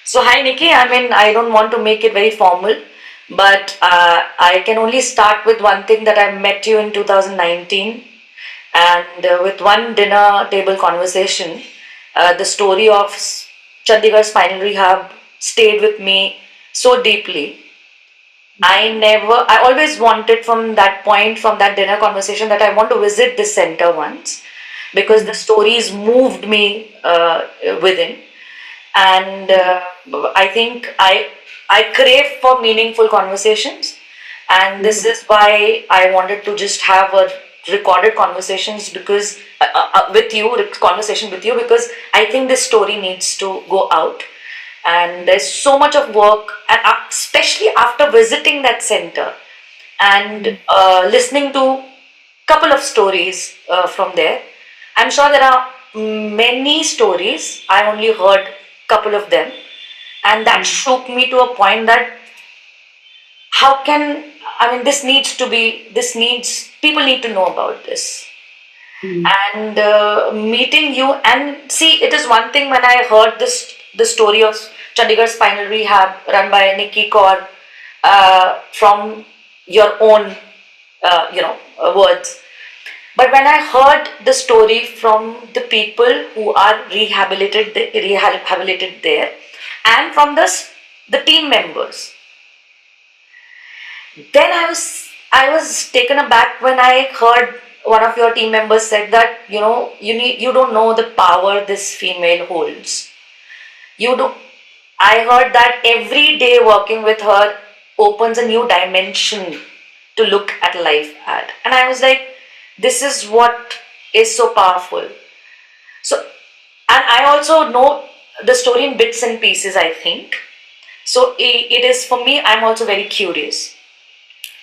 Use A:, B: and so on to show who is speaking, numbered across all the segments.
A: So, hi Nikki. I mean, I don't want to make it very formal, but I can only start with one thing that I met you in 2019, and with one dinner table conversation, the story of Chandigarh Spinal Rehab stayed with me so deeply. I always wanted from that point, from that dinner conversation, that I want to visit this center once because the stories moved me within, and I think I crave for meaningful conversations, and this is why I wanted to just have a recorded conversations because with you conversation with you, because I think this story needs to go out, and there's so much of work, and especially after visiting that center and listening to couple of stories from there. I'm sure there are many stories. I only heard couple of them, and that shook me to a point that how can, I mean, this needs to be, this needs, people need to know about this. And meeting you, and see, it is one thing when I heard the story of Chandigarh Spinal Rehab run by Nikki Kaur from your own words. But when I heard the story from the people who are rehabilitated there, and from the team members, then I was taken aback when I heard one of your team members said that you don't know the power this female holds. You do. I heard that every day working with her opens a new dimension to look at life at, and I was like, this is what is so powerful. So, and I also know the story in bits and pieces, I think. So it is for me, I'm also very curious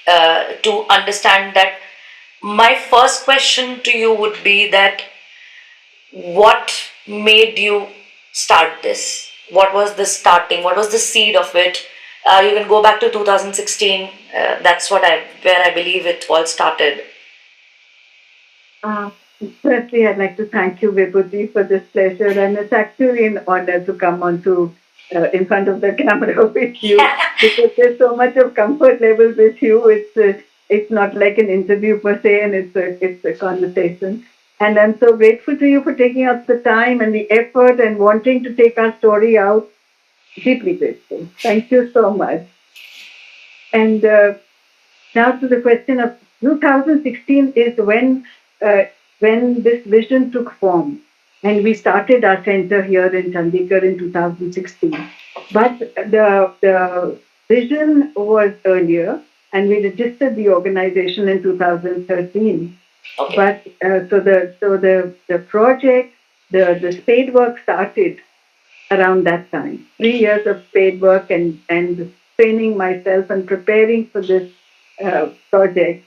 A: to understand that. My first question to you would be that what made you start this? What was the starting? What was the seed of it? You can go back to 2016. That's where I believe it all started.
B: Uh, Firstly, I'd like to thank you, Vibhuti, for this pleasure, and it's actually an honor to come on to in front of the camera with you because there's so much of comfort level with you. It's not like an interview per se, and it's a conversation. And I'm so grateful to you for taking out the time and the effort and wanting to take our story out. Deeply grateful. Thank you so much. And now to the question of 2016 is when this vision took form, and we started our center here in Chandigarh in 2016. But the vision was earlier, and we registered the organization in 2013.
A: Okay.
B: But the project, the spade work started around that time. 3 years of paid work and training myself and preparing for this project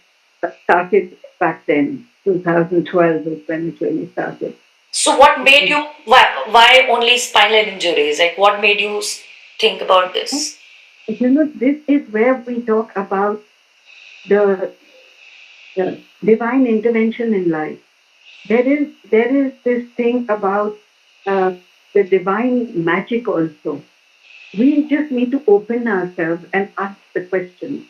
B: started back then. 2012 is when it really started.
A: So what made you, why only spinal injuries? Like what made you think about this?
B: This is where we talk about the, the divine intervention in life. There is this thing about uh, the divine magic also. We just need to open ourselves and ask the question.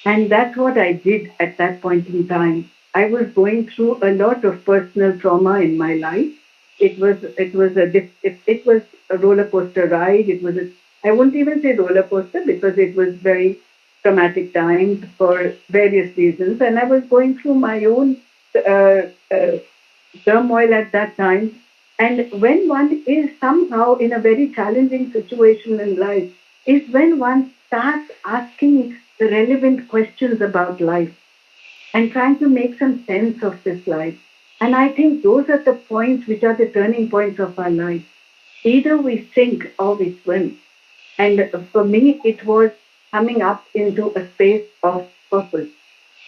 B: And that's what I did at that point in time. I was going through a lot of personal trauma in my life. It was a roller coaster ride. I wouldn't even say roller coaster because it was very traumatic time for various reasons, and I was going through my own uh, uh, turmoil at that time. And when one is somehow in a very challenging situation in life, is when one starts asking the relevant questions about life and trying to make some sense of this life. And I think those are the points which are the turning points of our life. Either we sink or we swim. And for me, it was coming up into a space of purpose.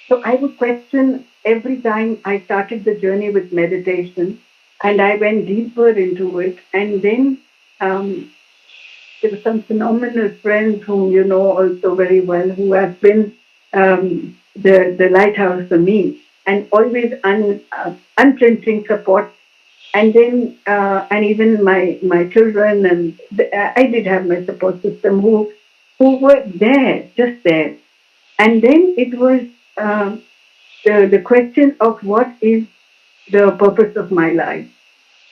B: So I would question every time I started the journey with meditation, and I went deeper into it. And then um, there were some phenomenal friends whom you know also very well, who have been the lighthouse for me, and always unflinching support. And then and even my children, and I did have my support system who were there, just there. And then it was the question of what is the purpose of my life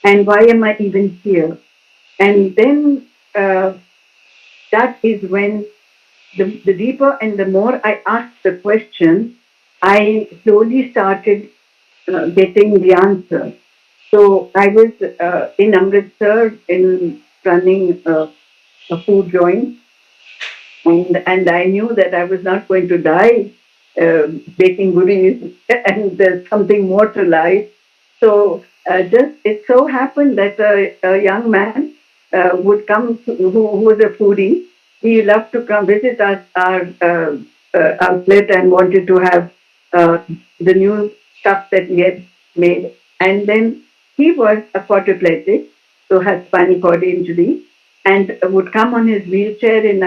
B: and why am I even here. And then that is when the deeper and the more I asked the question, I slowly started getting the answer. So I was in Amritsar in running a food joint, and I knew that I was not going to die baking goodies, and there's something more to life. So just it so happened that a young man would come who was a foodie. He loved to come visit us, our outlet, and wanted to have uh, the new stuff that we had made. And then he was a quadriplegic, so had spinal cord injury, and would come on his wheelchair in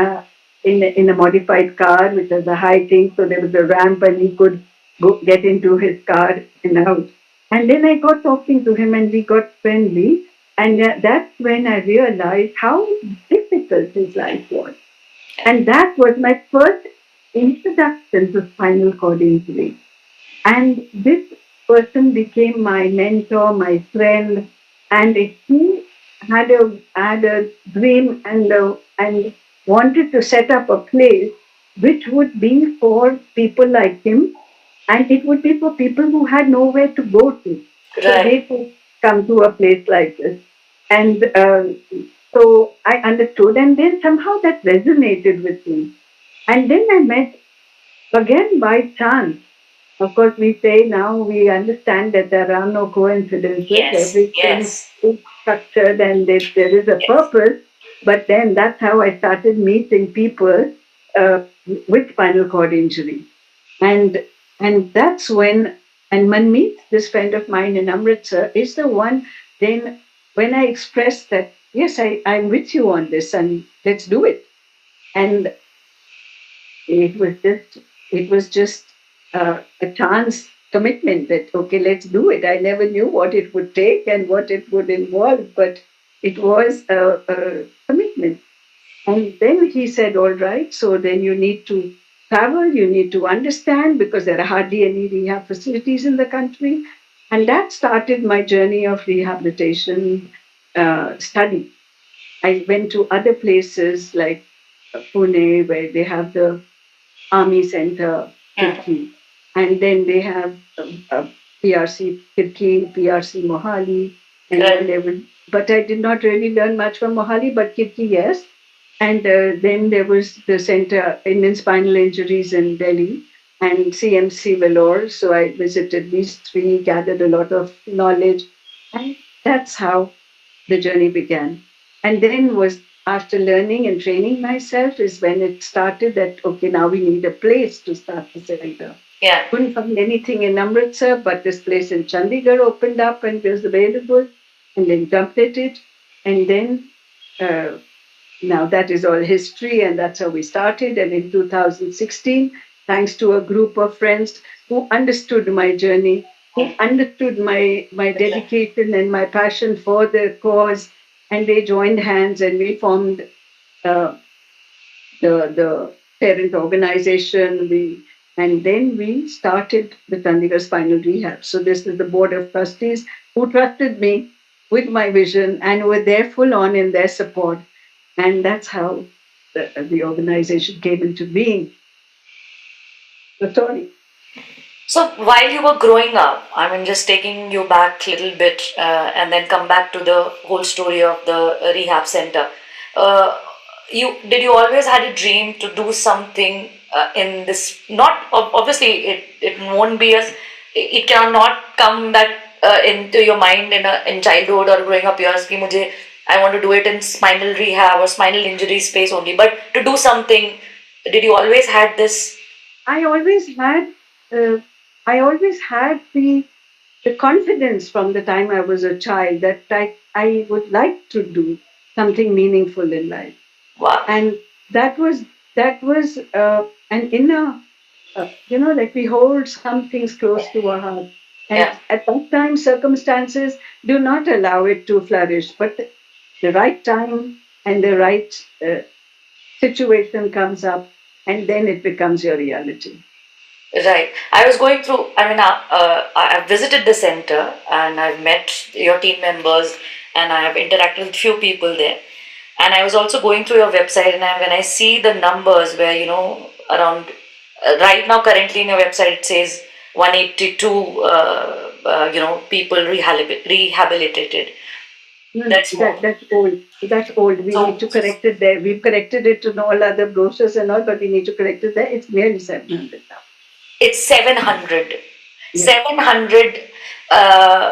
B: a modified car, which was a high thing. So there was a ramp, and he could go get into his car and out. And then I got talking to him, and we got friendly. And that's when I realized how difficult his life was. And that was my first introduction to spinal cord injury. And this person became my mentor, my friend, and he had a dream and wanted to set up a place which would be for people like him, and it would be for people who had nowhere to go to, so
A: Right.
B: they could come to a place like this. And so I understood, and then somehow that resonated with me. And then I met again by chance. Of course, we say now we understand that there are no coincidences.
A: Yes.
B: Everything
A: Yes.
B: is structured and there is a
A: Yes.
B: purpose. But then that's how I started meeting people uh, with spinal cord injury. And and that's when, and Manmeet, this friend of mine in Amritsar, is the one. Then when I expressed that, yes, I'm with you on this and let's do it. And it was just it was just a chance commitment that okay, let's do it. I never knew what it would take and what it would involve, but it was a commitment. And then he said, all right, so then you need to travel, you need to understand, because there are hardly any rehab facilities in the country. And that started my journey of rehabilitation study. I went to other places like Pune, where they have the Army Center,
A: Mm.
B: Kirki. And then they have PRC Kirki, PRC Mohali. And then
A: Right.
B: there was, but I did not really learn much from Mohali, but Kirki, yes. And then there was the Center Indian Spinal Injuries in Delhi and CMC Vellore. So I visited these three, gathered a lot of knowledge. And that's how the journey began. And then was after learning and training myself is when it started that okay, now we need a place to start the center.
A: Yeah.
B: Couldn't find anything in Amritsar, but this place in Chandigarh opened up and was available, and then jumped at it. And then uh, now that is all history, and that's how we started. And in 2016, thanks to a group of friends who understood my journey, who
A: Mm.
B: understood my dedication and my passion for the cause, and they joined hands, and we formed uh, the parent organization. And then we started the Chandigarh Spinal Rehab. So this is the board of trustees who trusted me with my vision and were there full on in their support. And that's how the organization came into being. The story.
A: So while you were growing up, I mean, just taking you back a little bit and then come back to the whole story of the rehab center. Uh, you always had a dream to do something in this? Not obviously it won't be as it cannot come back into your mind in childhood or growing up years. कि मुझे I want to do it in spinal rehab or spinal injury space only, but to do something. Did you always had this?
B: I always had, uh, I always had the confidence from the time I was a child that I would like to do something meaningful in life.
A: Wow.
B: And that was an inner, like we hold some things close to our heart. And
A: Yeah.
B: at that time, circumstances do not allow it to flourish. But the right time and the right situation comes up, and then it becomes your reality.
A: Right. I was going through, I've visited the center and I've met your team members and I have interacted with few people there. And I was also going through your website, and when I see the numbers where, around, right now, currently in your website, it says 182, people rehabilitated.
B: No,
A: That's more.
B: that's old. That's old. We need
A: So
B: to correct it there. We've corrected it to all other brochures and all, but we need to correct it there. It's nearly 700 now.
A: it's 700.
B: Yes.
A: 700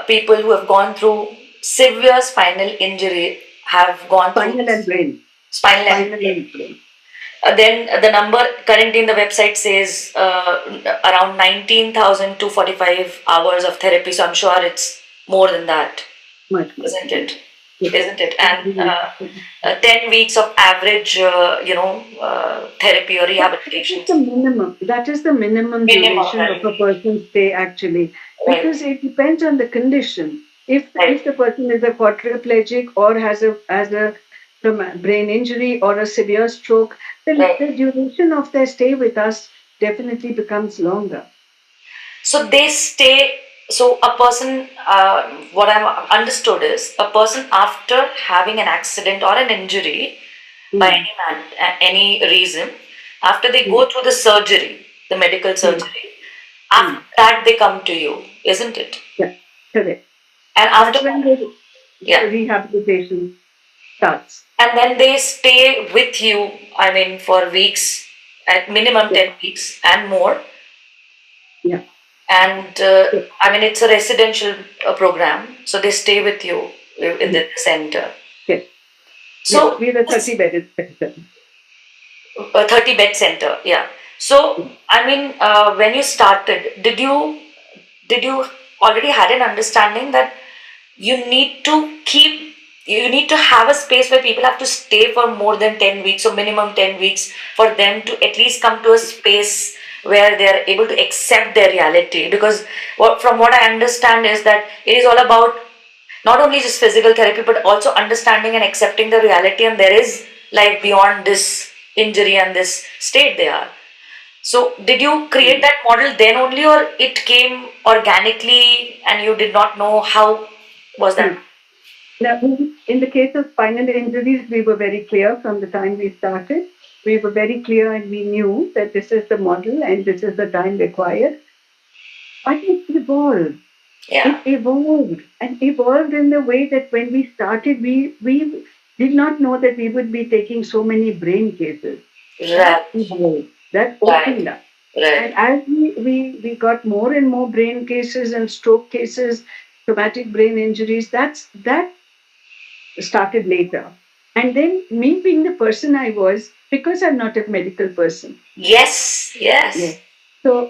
A: people who have gone through severe spinal injury have gone through
B: Spinal and brain.
A: spinal and
B: Spinal and brain.
A: then the number currently in the website says around 19,245 hours of therapy. So I'm sure it's more than that,
B: Much, much.
A: isn't it?
B: Yes.
A: Isn't it? And 10 weeks of average, therapy or
B: That
A: rehabilitation.
B: is the minimum. That is the minimum
A: Minimum,
B: duration of
A: right?
B: a person's stay, actually,
A: Right,
B: because it depends on the condition.
A: right,
B: If the person is a quadriplegic or has a brain injury or a severe stroke, then
A: right.
B: the duration of their stay with us definitely becomes longer.
A: So they stay. So a person, what I've understood is a person after having an accident or an injury by
B: Mm.
A: any reason, after they go
B: Mm.
A: through the surgery, the medical
B: Mm.
A: surgery, after
B: Mm.
A: that they come to you, isn't it?
B: Yeah, correct.
A: And after
B: That's when
A: that,
B: the
A: yeah,
B: rehabilitation starts.
A: and then they stay with you. I mean, for weeks, at minimum
B: Yeah,
A: 10 weeks and more.
B: yeah,
A: And
B: yeah,
A: I mean, it's a residential program, so they stay with you in
B: yeah.
A: the center.
B: Yes, yes.
A: So
B: We have a
A: this
B: 30-bedded center.
A: 30 bed center, yeah. So I mean, when you started, did you already had an understanding that you need to keep you need to have a space where people have to stay for more than 10 weeks or minimum 10 weeks for them to at least come to a space where they are able to accept their reality, because from what I understand is that it is all about not only just physical therapy but also understanding and accepting the reality, and there is life beyond this injury and this state they are. So did you create that model then only, or it came organically and you did not know how was that?
B: No. Now, in the case of spinal injuries, we were very clear from the time we started. We were very clear and we knew that this is the model and this is the time required. But it evolved.
A: Yeah.
B: It evolved and evolved in the way that when we started, we did not know that we would be taking so many brain cases.
A: Right.
B: That evolved, that
A: Right.
B: opened up. And
A: Right.
B: as we got more and more brain cases and stroke cases, traumatic brain injuries, that started later. And then me being the person I was, because I'm not a medical person,
A: Yes.
B: yes.
A: Yes.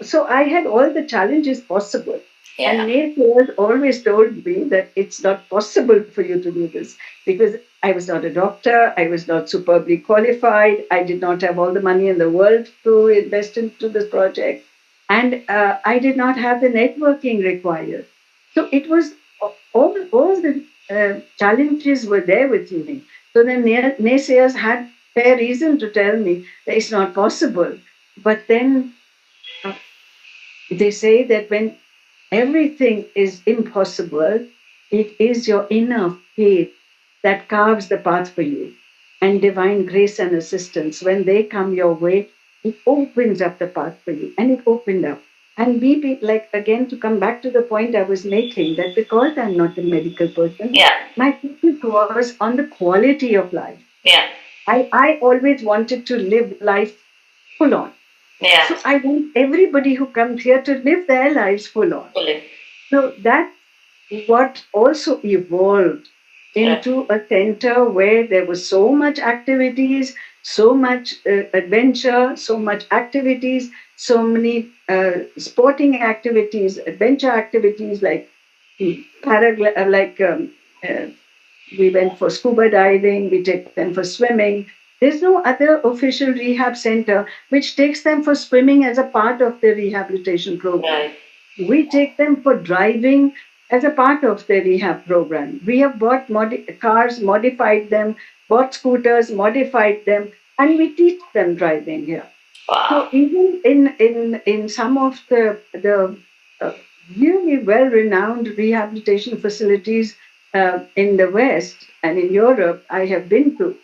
B: So I had all the challenges possible. And
A: Yeah.
B: naysayers always told me that it's not possible for you to do this because I was not a doctor, I was not superbly qualified, I did not have all the money in the world to invest into this project, and I did not have the networking required. So it was all the challenges were there with me. So the naysayers had fair reason to tell me that it's not possible. But then uh, they say that when everything is impossible, it is your inner faith that carves the path for you. And divine grace and assistance, when they come your way, it opens up the path for you. And it opened up. And we be like, again, to come back to the point I was making, that because I'm not a medical person,
A: Yeah.
B: my focus was on the quality of life.
A: Yeah.
B: I always wanted to live life full on.
A: Yeah.
B: So I want everybody who comes here to live their lives full on.
A: Fully.
B: So that's what also evolved
A: Right.
B: into a center where there was so much activities, so much adventure, so much activities, so many sporting activities, adventure activities like uh, we went for scuba diving, we take them for swimming. There's no other official rehab center which takes them for swimming as a part of the rehabilitation program.
A: Right.
B: We take them for driving as a part of the rehab program. We have bought cars, modified them, bought scooters, modified them, and we teach them driving here.
A: Wow.
B: So even in some of the uh, really well renowned rehabilitation facilities in the West and in Europe, I have been to,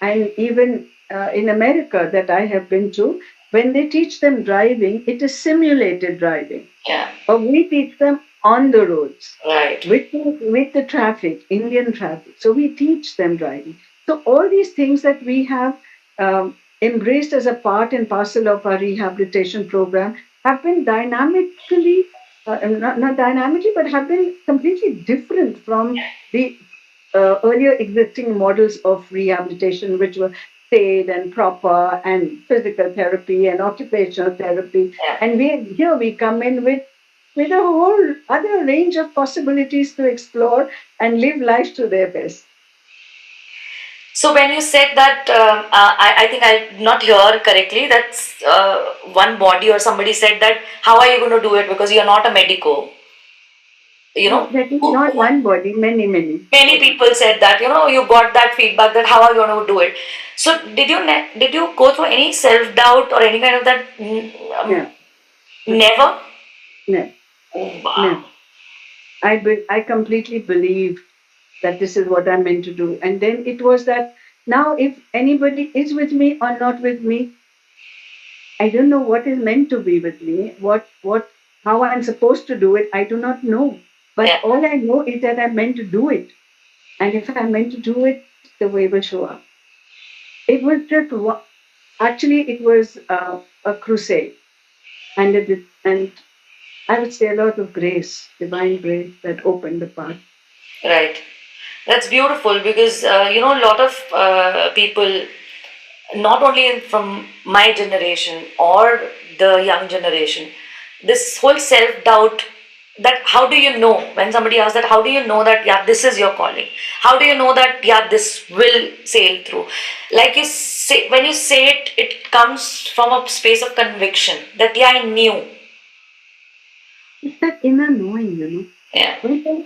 B: and even in America that I have been to, when they teach them driving, it is simulated driving.
A: Yeah.
B: But we teach them on the roads
A: Right.
B: with the traffic, Indian traffic. So we teach them driving. So all these things that we have embraced as a part and parcel of our rehabilitation program have been dynamically, not dynamically, but have been completely different from the earlier existing models of rehabilitation, which were stayed and proper and physical therapy and occupational therapy.
A: Yeah.
B: And here we come in with a whole other range of possibilities to explore and live life to their best.
A: So when you said that, I think I did not hear correctly. That's one body or somebody said that. How are you going to do it? Because you're not a medico. You
B: No,
A: know,
B: that is not one body, many, many
A: many
B: bodies.
A: people said that. You know, you got that feedback that how are you going to do it? So did you go through any self doubt or any kind of that?
B: No,
A: Never.
B: no,
A: Oh, wow.
B: no. I completely believe that this is what I'm meant to do. And then it was that now, if anybody is with me or not with me, I don't know what is meant to be with me, how I'm supposed to do it. I do not know. But
A: Yeah.
B: all I know is that I'm meant to do it. And if I'm meant to do it, the way will show up. It was just actually it was a crusade, and I would say a lot of grace, divine grace that opened the path.
A: Right. That's beautiful because you know a lot of people, not only from my generation or the young generation, this whole self doubt. That how do you know when somebody asks that how do you know that yeah this is your calling? How do you know that yeah this will sail through? Like you say when you say it, it comes from a space of conviction that yeah I knew.
B: It's that inner knowing,
A: Yeah.
B: When the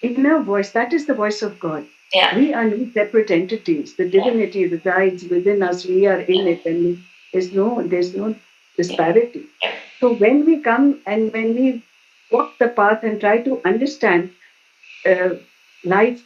B: inner voice, that is the voice of God.
A: Yeah.
B: We are no separate entities. The
A: Yeah.
B: divinity resides within us. We are in it, and there's no disparity.
A: Yeah.
B: So when we come and when we walk the path and try to understand uh, life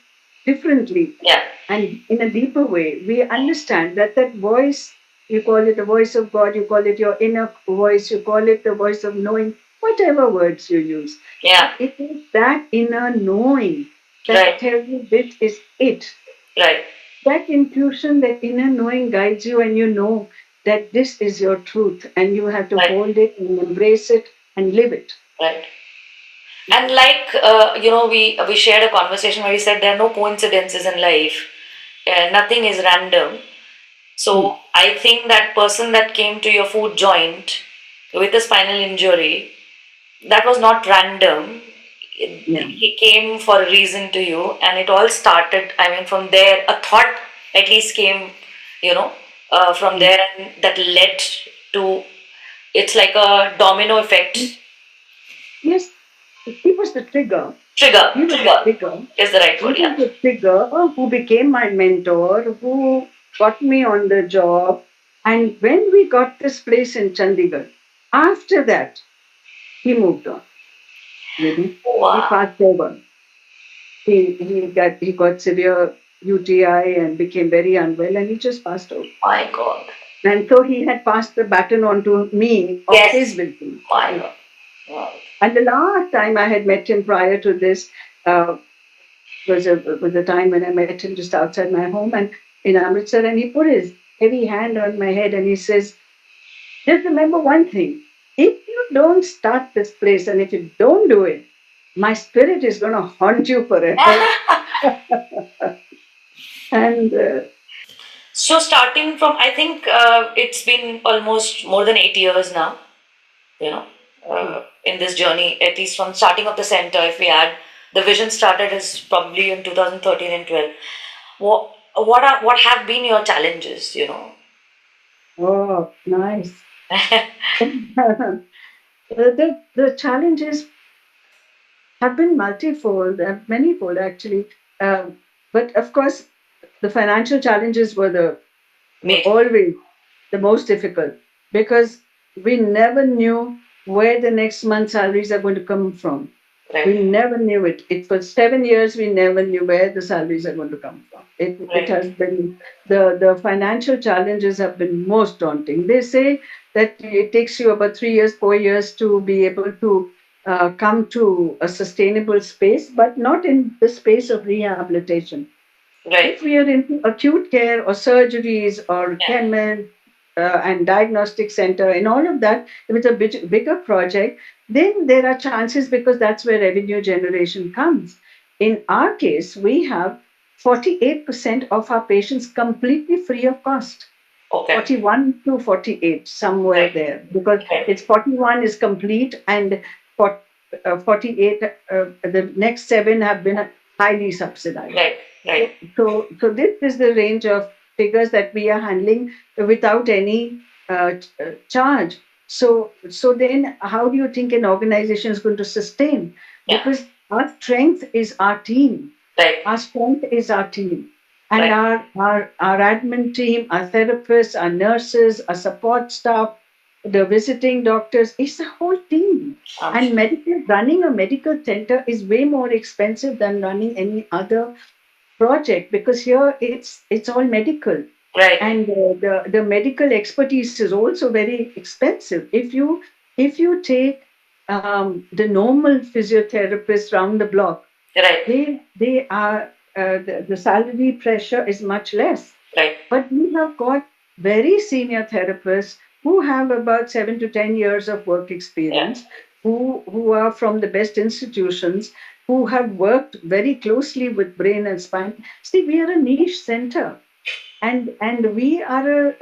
B: differently
A: Yeah.
B: and in a deeper way, we understand that that voice, you call it the voice of God, you call it your inner voice, you call it the voice of knowing, whatever words you use.
A: Yeah.
B: But it is that inner knowing that
A: Right.
B: tells you this is it.
A: Right.
B: That intuition, that inner knowing guides you, and you know that this is your truth, and you have to
A: Right.
B: hold it and embrace it and live it.
A: Right. And like you know, we shared a conversation where we said there are no coincidences in life. Nothing is random.
B: Hmm.
A: So I think that person that came to your foot joint with a spinal injury, that was not random.
B: Yeah.
A: He came for a reason to you, and it all started. I mean, from there, a thought at least came, you know, from
B: Hmm.
A: there, and that led to. It's like a domino effect.
B: Yes, he was the trigger.
A: Trigger,
B: He was the
A: trigger
B: trigger.
A: is the right
B: He
A: word. Yeah.
B: was the trigger who became my mentor, who got me on the job. And when we got this place in Chandigarh, after that, he moved on. He
A: Wow.
B: passed over. He got severe UTI and became very unwell, and he just passed over.
A: My God.
B: And so he had passed the baton on to me of his
A: Yes.
B: wisdom.
A: My
B: Yeah.
A: God. Wow.
B: And the last time I had met him prior to this, uh, was a time when I met him just outside my home and in Amritsar, and he put his heavy hand on my head and he says, "Just remember one thing: if you don't start this place and if you don't do it, my spirit is going to haunt you forever." And
A: So starting from, I think it's been almost more than 8 years now, you know, in this journey, at least from starting of the center, if we add, the vision started is probably in 2013 and 12. What have been your challenges, you know?
B: oh, nice. The challenge is. have been multifold, manyfold actually. Um, but of course, the financial challenges were
A: Major.
B: always the most difficult because we never knew where the next month's salaries are going to come from. We
A: Right.
B: never knew it. It for 7 years we never knew where the salaries are going to come from. It
A: Right.
B: has been the financial challenges have been most daunting. They say that it takes you about 3 years, 4 years to be able to come to a sustainable space, but not in the space of rehabilitation.
A: Right.
B: If we are into acute care or surgeries or
A: Yeah.
B: chemists and diagnostic center and all of that, if it's a bigger project, then there are chances because that's where revenue generation comes. In our case, we have 48% of our patients completely free of cost.
A: Okay.
B: 41 to 48, somewhere
A: Right.
B: there, because
A: Right.
B: it's 41 is complete and 48, the next seven have been highly subsidized.
A: Right. Right.
B: So this is the range of figures that we are handling without any charge. So then, how do you think an organization is going to sustain?
A: Yeah.
B: Because our strength is our team.
A: Right.
B: Our strength is our team. And
A: Right.
B: our admin team, our therapists, our nurses, our support staff, the visiting doctors, it's a whole team.
A: Um,
B: And running a medical center is way more expensive than running any other project because here it's all medical,
A: right.
B: and the medical expertise is also very expensive. If you take the normal physiotherapists round the block,
A: Right.
B: they are the salary pressure is much less.
A: Right.
B: But we have got very senior therapists who have about 7 to 10 years of work
A: Yeah.
B: experience, who are from the best institutions, who have worked very closely with brain and spine. See, we are a niche center, and we are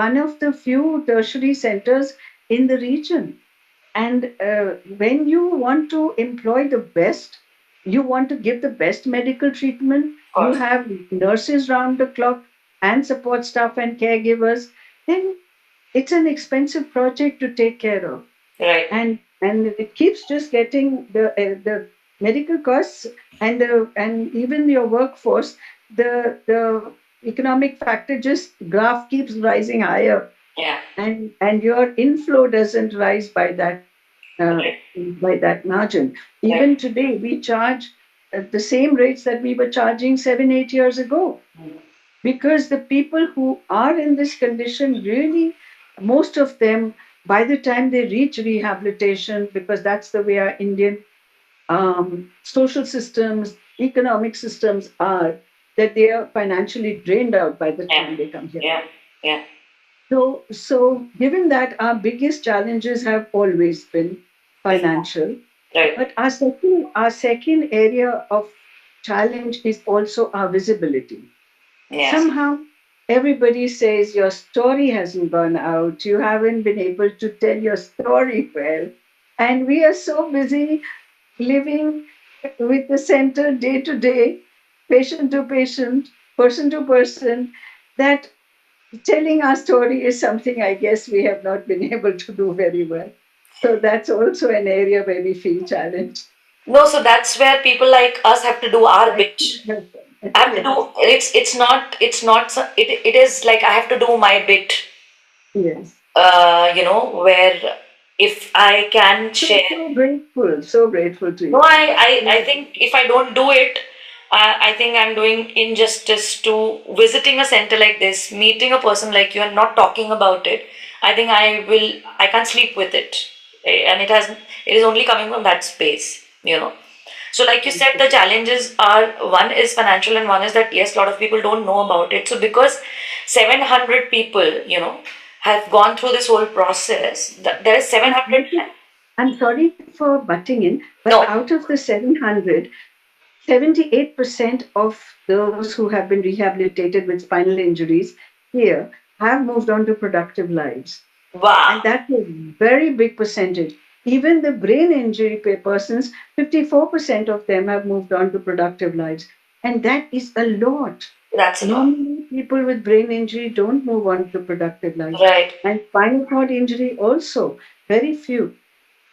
B: one of the few tertiary centers in the region. And when you want to employ the best, you want to give the best medical treatment,
A: Of
B: you
A: course.
B: have nurses round the clock and support staff and caregivers, then it's an expensive project to take care of.
A: Right.
B: And it keeps just getting the medical costs and even your workforce, the economic factor just graph keeps rising higher,
A: Yeah.
B: and your inflow doesn't rise uh,
A: Right.
B: by that margin.
A: Right.
B: Even today, we charge the same rates that we were charging 7, 8 years ago because the people who are in this condition really, most of them, by the time they reach rehabilitation, because that's the way our Indian social systems, economic systems are, that they are financially drained out by the
A: Yeah.
B: time they come here.
A: Yeah. Yeah.
B: So given that our biggest challenges have always been financial,
A: Right.
B: but our second area of challenge is also our visibility.
A: Yeah.
B: Somehow, everybody says your story hasn't gone out, you haven't been able to tell your story well. And we are so busy living with the center day to day, patient to patient, person to person, that telling our story is something I guess we have not been able to do very well. So that's also an area where we feel challenged.
A: No, so that's where people like us have to do our
B: I
A: bit.
B: couldn't help
A: I
B: it.
A: have to
B: Yes,
A: do it's not it is like I have to do my bit.
B: yes.
A: Where if I can
B: So,
A: share.
B: so grateful to
A: No,
B: you.
A: I
B: Yes,
A: think if I don't do it, I think I'm doing injustice to visiting a center like this, meeting a person like you and not talking about it. I can't sleep with it. And it is only coming from that space. So like you
B: thank
A: said,
B: you.
A: the challenges are one is financial and one is that yes, a lot of people don't know about it. So because 700 people, have gone through this whole process, there is
B: And
A: 700.
B: I'm sorry for butting in, but
A: No.
B: out of the 700, 78% of those who have been rehabilitated with spinal injuries here have moved on to productive lives.
A: Wow.
B: And that's a very big percentage. Even the brain injury persons, 54% of them have moved on to productive lives. And that is a lot.
A: That's a lot.
B: Normally, people with brain injury don't move on to productive lives.
A: Right.
B: And spinal cord injury also, very few.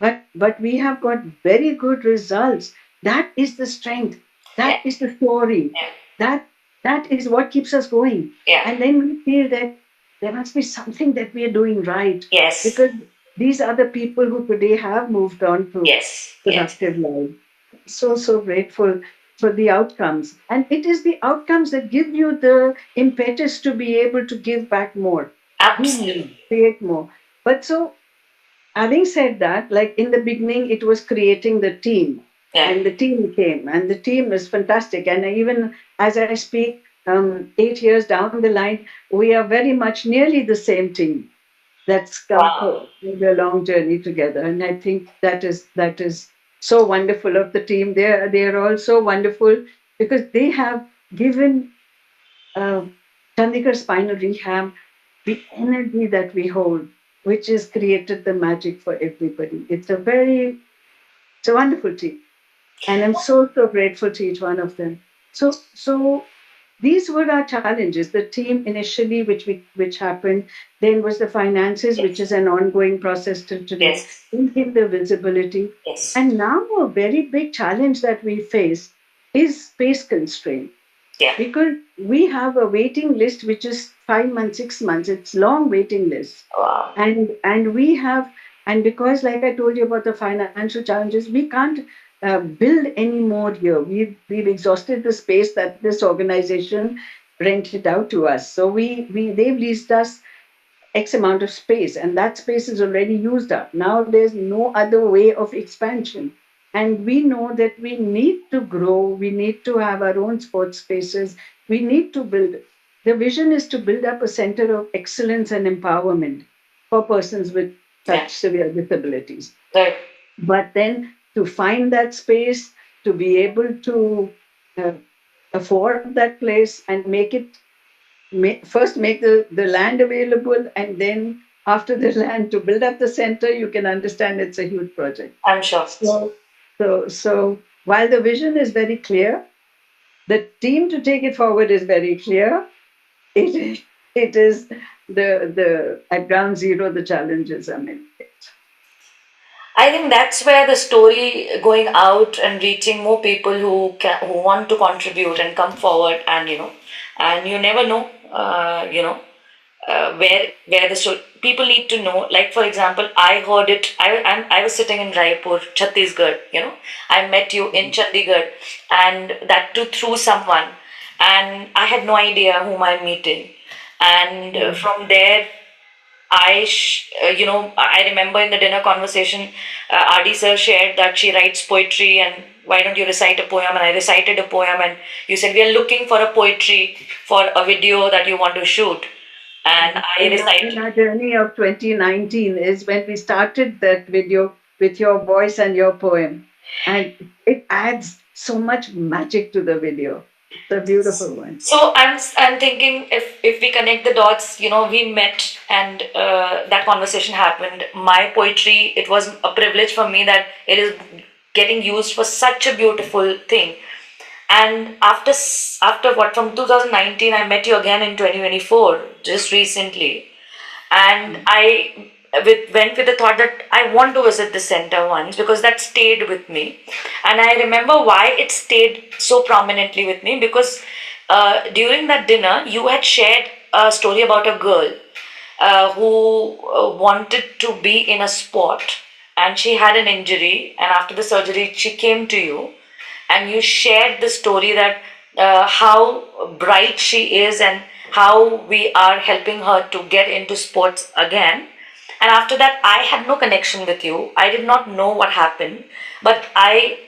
B: But we have got very good results. That is the strength.
A: Yeah.
B: That is the story.
A: Yeah.
B: That that is what keeps us going.
A: Yeah.
B: And then we feel that there must be something that we are doing right,
A: Yes.
B: because these are the people who today have moved on to
A: Yes. Yes.
B: productive life. So grateful for the outcomes. And it is the outcomes that give you the impetus to be able to give back more, do more,
A: Absolutely.
B: create more. But so, having said that, like in the beginning, it was creating the team,
A: Yeah.
B: and the team came, and the team is fantastic. And even as I speak, 8 years down the line, we are very much nearly the same team that's come
A: Wow.
B: through a long journey together. And I think that is so wonderful of the team. They are all so wonderful because they have given uh, Chandigarh Spinal Rehab the energy that we hold, which has created the magic for everybody. It's a wonderful team, and I'm so grateful to each one of them. So these were our challenges. The team initially, which happened, then was the finances, which
A: Yes.
B: is an ongoing process till today.
A: Yes.
B: Then came the visibility,
A: Yes.
B: and now a very big challenge that we face is space constraint,
A: Yeah.
B: because we have a waiting list which is 5 months, 6 months. It's long waiting list,
A: Wow.
B: and we have, and because like I told you about the financial challenges, we can't build any more here. We've exhausted the space that this organization rented out to us. So we they've leased us X amount of space, and that space is already used up. Now there's no other way of expansion. And we know that we need to grow, we need to have our own sports spaces, we need to build. The vision is to build up a center of excellence and empowerment for persons with
A: Yeah.
B: such severe disabilities.
A: Right.
B: But then to find that space, to be able to uh, afford that place and make it first make the land available, and then after the land to build up the center, you can understand it's a huge project.
A: I'm sure.
B: So while the vision is very clear, the team to take it forward is very clear. It is the at ground zero the challenges are many.
A: I think that's where the story going out and reaching more people who want to contribute and come forward, and and you never know, where the people need to know. Like for example, I heard it. I was sitting in Raipur, Chhattisgarh. I met you in Chandigarh, and that too through someone, and I had no idea whom I'm meeting, and from there I remember in the dinner conversation, RD sir shared that she writes poetry, and why don't you recite a poem? And I recited a poem, and you said, we are looking for a poetry for a video that you want to shoot. And I
B: In
A: recited.
B: our journey of 2019 is when we started that video with your voice and your poem. And it adds so much magic to the video. It's a beautiful one.
A: So I'm thinking, if we connect the dots, we met, and that conversation happened. My poetry, it was a privilege for me that it is getting used for such a beautiful thing. And after what, from 2019, I met you again in 2024, just recently, and went with the thought that I want to visit the center once, because that stayed with me. And I remember why it stayed so prominently with me, because during that dinner you had shared a story about a girl who wanted to be in a sport, and she had an injury, and after the surgery she came to you, and you shared the story that how bright she is, and how we are helping her to get into sports again. And after that, I had no connection with you. I did not know what happened, but I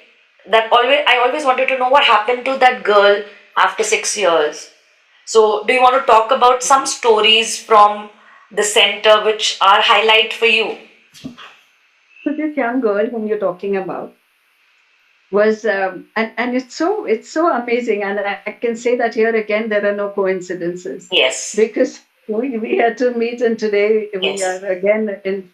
A: always wanted to know what happened to that girl after 6 years. So, do you want to talk about some stories from the center which are highlight for you?
B: So this young girl whom you're talking about was and it's so amazing, and I can say that here again there are no coincidences,
A: Yes.
B: because we had to meet, and today we
A: Yes.
B: are again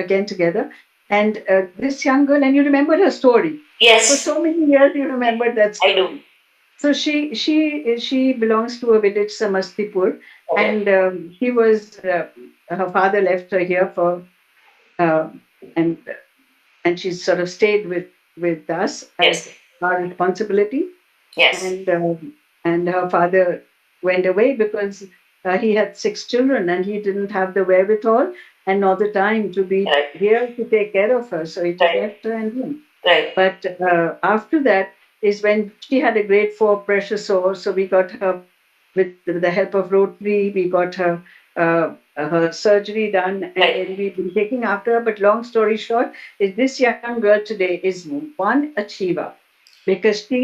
B: again together. And this young girl, and you remember her story for
A: Yes,
B: so many years, you remember that
A: I do.
B: story. So she belongs to a village, Samastipur,
A: Okay.
B: and she was her father left her here for uh, and and she sort of stayed with us as
A: Yes.
B: our responsibility.
A: Yes.
B: And her father went away because he had 6 children and he didn't have the wherewithal and nor the time to be
A: Right.
B: here to take care of her. So he just
A: Right.
B: left her and him.
A: Right.
B: But after that is when she had a grade 4 pressure sore. So we got her with the help of Rotary, we got her surgery done, and
A: Right.
B: then we've been taking after her. But long story short, is this young girl today is one achiever because she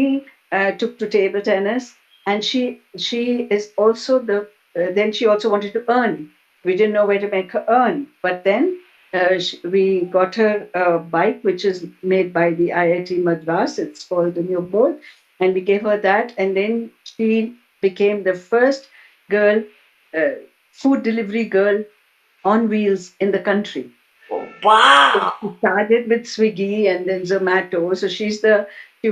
B: took to table tennis, and she is also then she also wanted to earn. We didn't know where to make her earn, but then we got her a bike, which is made by the IIT Madras. It's called the new board. And we gave her that. And then she became the first girl, uh, food delivery girl on wheels in the country.
A: Wow.
B: She started with Swiggy and then Zomato. So she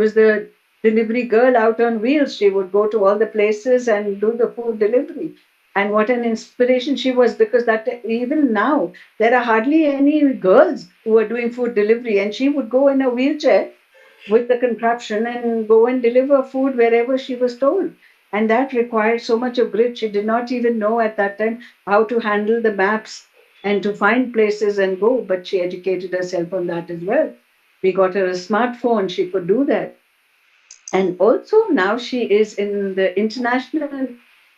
B: was the delivery girl out on wheels. She would go to all the places and do the food delivery. And what an inspiration she was, because that even now there are hardly any girls who are doing food delivery, and she would go in a wheelchair with the contraption and go and deliver food wherever she was told. And that required so much of grit. She did not even know at that time how to handle the maps and to find places and go, but she educated herself on that as well. We got her a smartphone, she could do that. And also now she is in the international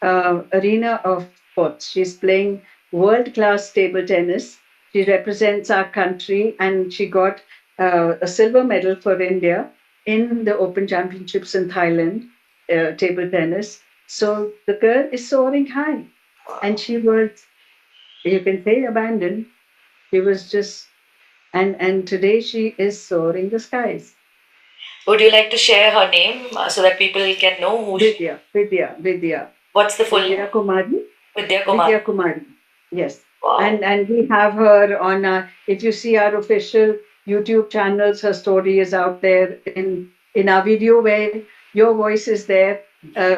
B: arena of sports. She's playing world class table tennis. She represents our country, and she got a silver medal for India in the Open Championships in Thailand, table tennis. So the girl is soaring high. And she was, you can say, abandoned. She was just, and today she is soaring the skies.
A: Would you like to share her name so that people can know who she?
B: Vidya.
A: What's the full name?
B: Vidya Kumari.
A: Vidya Kumar.
B: Vidya Kumari. Yes.
A: Wow.
B: And we have her on, if you see our official YouTube channels, her story is out there in our video where your voice is there.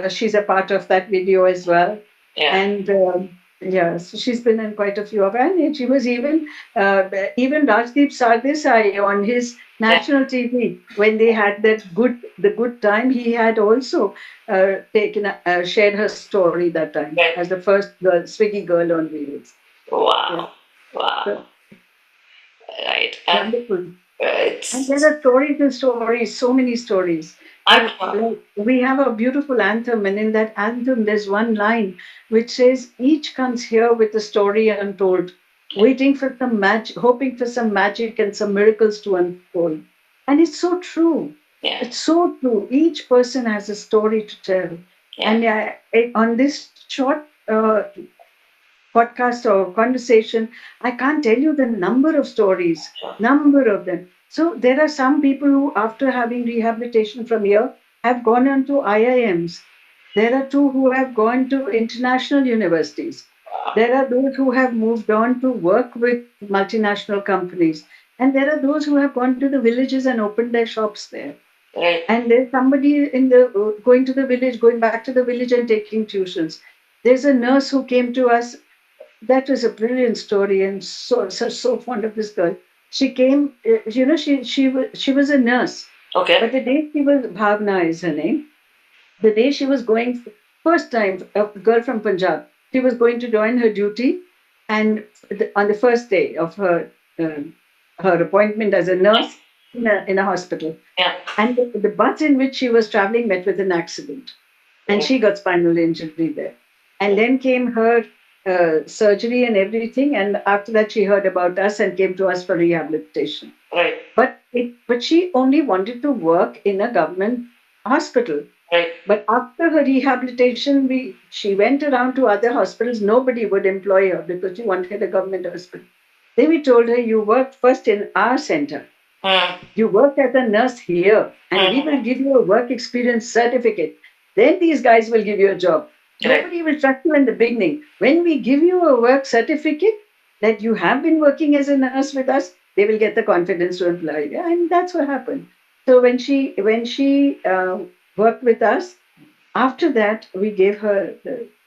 B: She's a part of that video as well.
A: Yeah.
B: And yeah, so she's been in quite a few of, and she was even Rajdeep Sardesai on his
A: Yeah.
B: national TV when they had the good time. He had also taken shared her story that time
A: Right.
B: as the first girl, Swiggy girl on wheels. Yeah,
A: Wow. Wow.
B: so
A: Right. And
B: wonderful. And there
A: it's.
B: are stories and stories, so many stories.
A: I'm.
B: Like, we have a beautiful anthem, and in that anthem, there's one line which says, "Each comes here with a story untold, waiting for some magic, hoping for some magic and some miracles to unfold." And it's so true.
A: Yeah.
B: It's so true. Each person has a story to tell.
A: Yeah.
B: And on this short podcast or conversation, I can't tell you the number of stories,
A: Sure.
B: number of them. So there are some people who, after having rehabilitation from here, have gone on to IIMs. There are two who have gone to international universities.
A: Wow.
B: There are those who have moved on to work with multinational companies. And there are those who have gone to the villages and opened their shops there.
A: Right.
B: And there's somebody in the going to the village, going back to the village and taking tuitions. There's a nurse who came to us. That was a brilliant story, and so fond of this girl. She came, she was a nurse,
A: Okay.
B: but the day she was, Bhavna is her name. The day she was going, first time, a girl from Punjab, she was going to join her duty, and on the first day of uh, her appointment as a
A: Yeah.
B: nurse in a hospital,
A: Yeah.
B: and the bus in which she was traveling met with an accident, and
A: Right.
B: she got spinal injury there. And then came her surgery and everything. And after that, she heard about us and came to us for rehabilitation.
A: Right.
B: But she only wanted to work in a government hospital.
A: Right.
B: But after her rehabilitation, she went around to other hospitals. Nobody would employ her because she wanted a government hospital. Then we told her, "You work first in our center.
A: Hmm.
B: You work as a nurse here, and we
A: Hmm.
B: will give you a work experience certificate. Then these guys will give you a job.
A: Right.
B: Nobody will trust you in the beginning. When we give you a work certificate that you have been working as a nurse with us, they will get the confidence to employ you." And that's what happened. So when she worked with us, after that, we gave her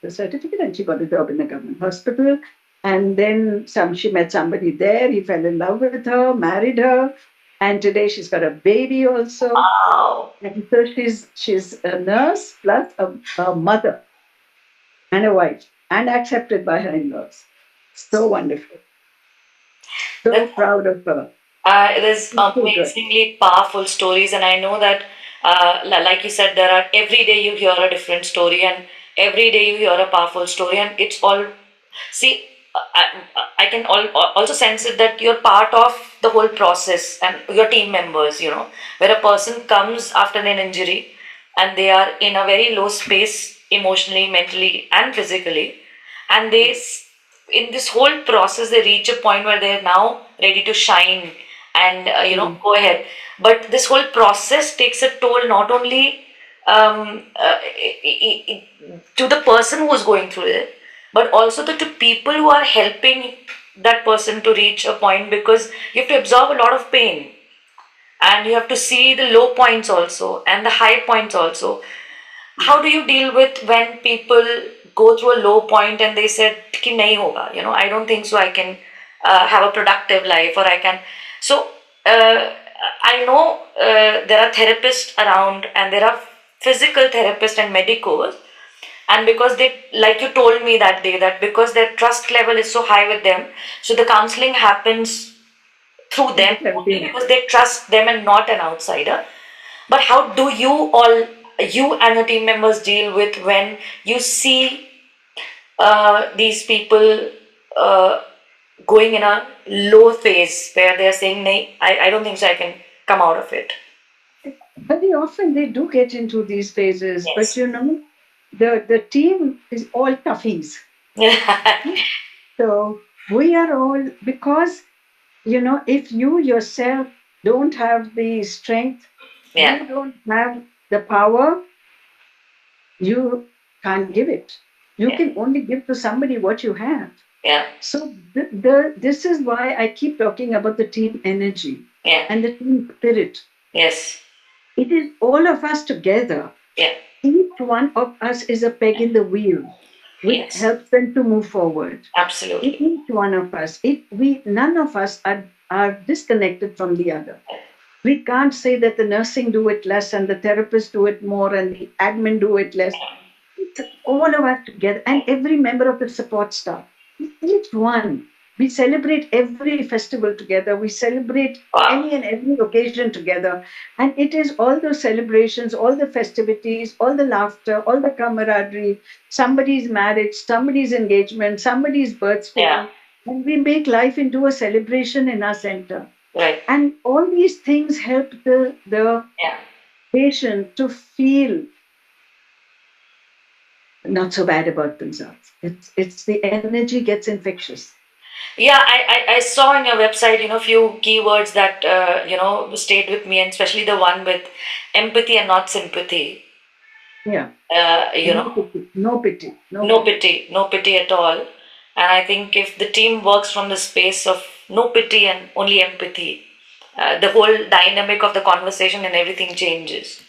B: the certificate, and she got a job in a government hospital. And then she met somebody there. He fell in love with her, married her, And today she's got a baby also.
A: Wow.
B: And so she's a nurse plus a mother and a wife and accepted by her in-laws. So wonderful. So
A: That's
B: proud of her.
A: There's
B: It's so good.
A: amazingly powerful stories, and I know that, like you said, there are every day you hear a different story, and every day you hear a powerful story, and it's all. See, I can also sense it that you're part of the whole process, and your team members. Where a person comes after an injury, and they are in a very low space emotionally, mentally, and physically, and in this whole process they reach a point where they're now ready to shine and
B: Mm.
A: go ahead, but this whole process takes a toll not only to the person who's going through it, but also to people who are helping that person to reach a point, because you have to absorb a lot of pain, and you have to see the low points also and the high points also. How do you deal with when people go through a low point and they said कि नहीं होगा, I don't think so, I can have a productive life, or I can. So uh, I know there are therapists around, and there are physical therapists and medicos, and because they, like you told me that day, that because their trust level is so high with them, so the counseling happens through
B: In
A: them
B: the
A: only
B: therapy.
A: because they trust them and not an outsider. But how do you and your team members deal with when you see these people uh, going in a low phase where they're saying, "Nahi, I don't think so, I can come out of it."
B: Very often they do get into these phases, but
A: Yes.
B: you know, the team is all toughies. So we are all, because you know, if you yourself don't have the strength,
A: Yeah,
B: you don't have the power, you can't give it. You
A: yeah,
B: can only give to somebody what you have.
A: yeah,
B: So this is why I keep talking about the team energy
A: yeah,
B: and the team spirit.
A: yes,
B: It is all of us together.
A: yeah,
B: Each one of us is a peg in the wheel, which
A: yes,
B: helps them to move forward.
A: absolutely.
B: Each one of us, none of us are disconnected from the other. We can't say that the nursing do it less and the therapists do it more and the admin do it less. It's all of us together and every member of the support staff, each one. We celebrate every festival together. We celebrate
A: Wow.
B: any and every occasion together. And it is all those celebrations, all the festivities, all the laughter, all the camaraderie, somebody's marriage, somebody's engagement, somebody's
A: Yeah,
B: birthday. And we make life into a celebration in our center.
A: right.
B: And all these things help the
A: Yeah.
B: patient to feel not so bad about themselves. It's the energy gets infectious.
A: Yeah, I saw on your website, few keywords that, stayed with me, and especially the one with empathy and not sympathy.
B: Yeah.
A: Uh, you
B: No
A: know,
B: pity. No pity. No
A: no
B: pity.
A: pity, no pity at all. And I think if the team works from the space of no pity and only empathy, the whole dynamic of the conversation and everything changes.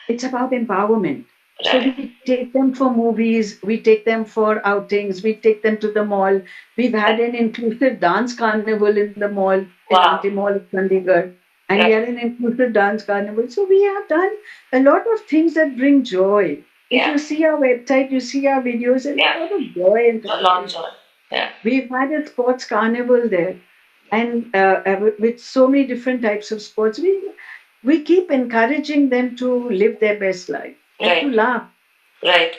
B: It's about empowerment. So
A: Right.
B: we take them for movies, we take them for outings, we take them to the mall. We've had an inclusive dance carnival in the mall, in
A: Wow.
B: Auntie Mall of Chandigarh, and we
A: Right.
B: had an inclusive dance carnival. So we have done a lot of things that bring joy. If
A: Yeah.
B: you see our website, you see our videos, there's
A: Yeah.
B: a lot of joy and
A: A lot
B: celebration.
A: joy. Yeah.
B: We've had a sports carnival there, and with so many different types of sports, we keep encouraging them to live their best life and to
A: Right.
B: laugh.
A: Right.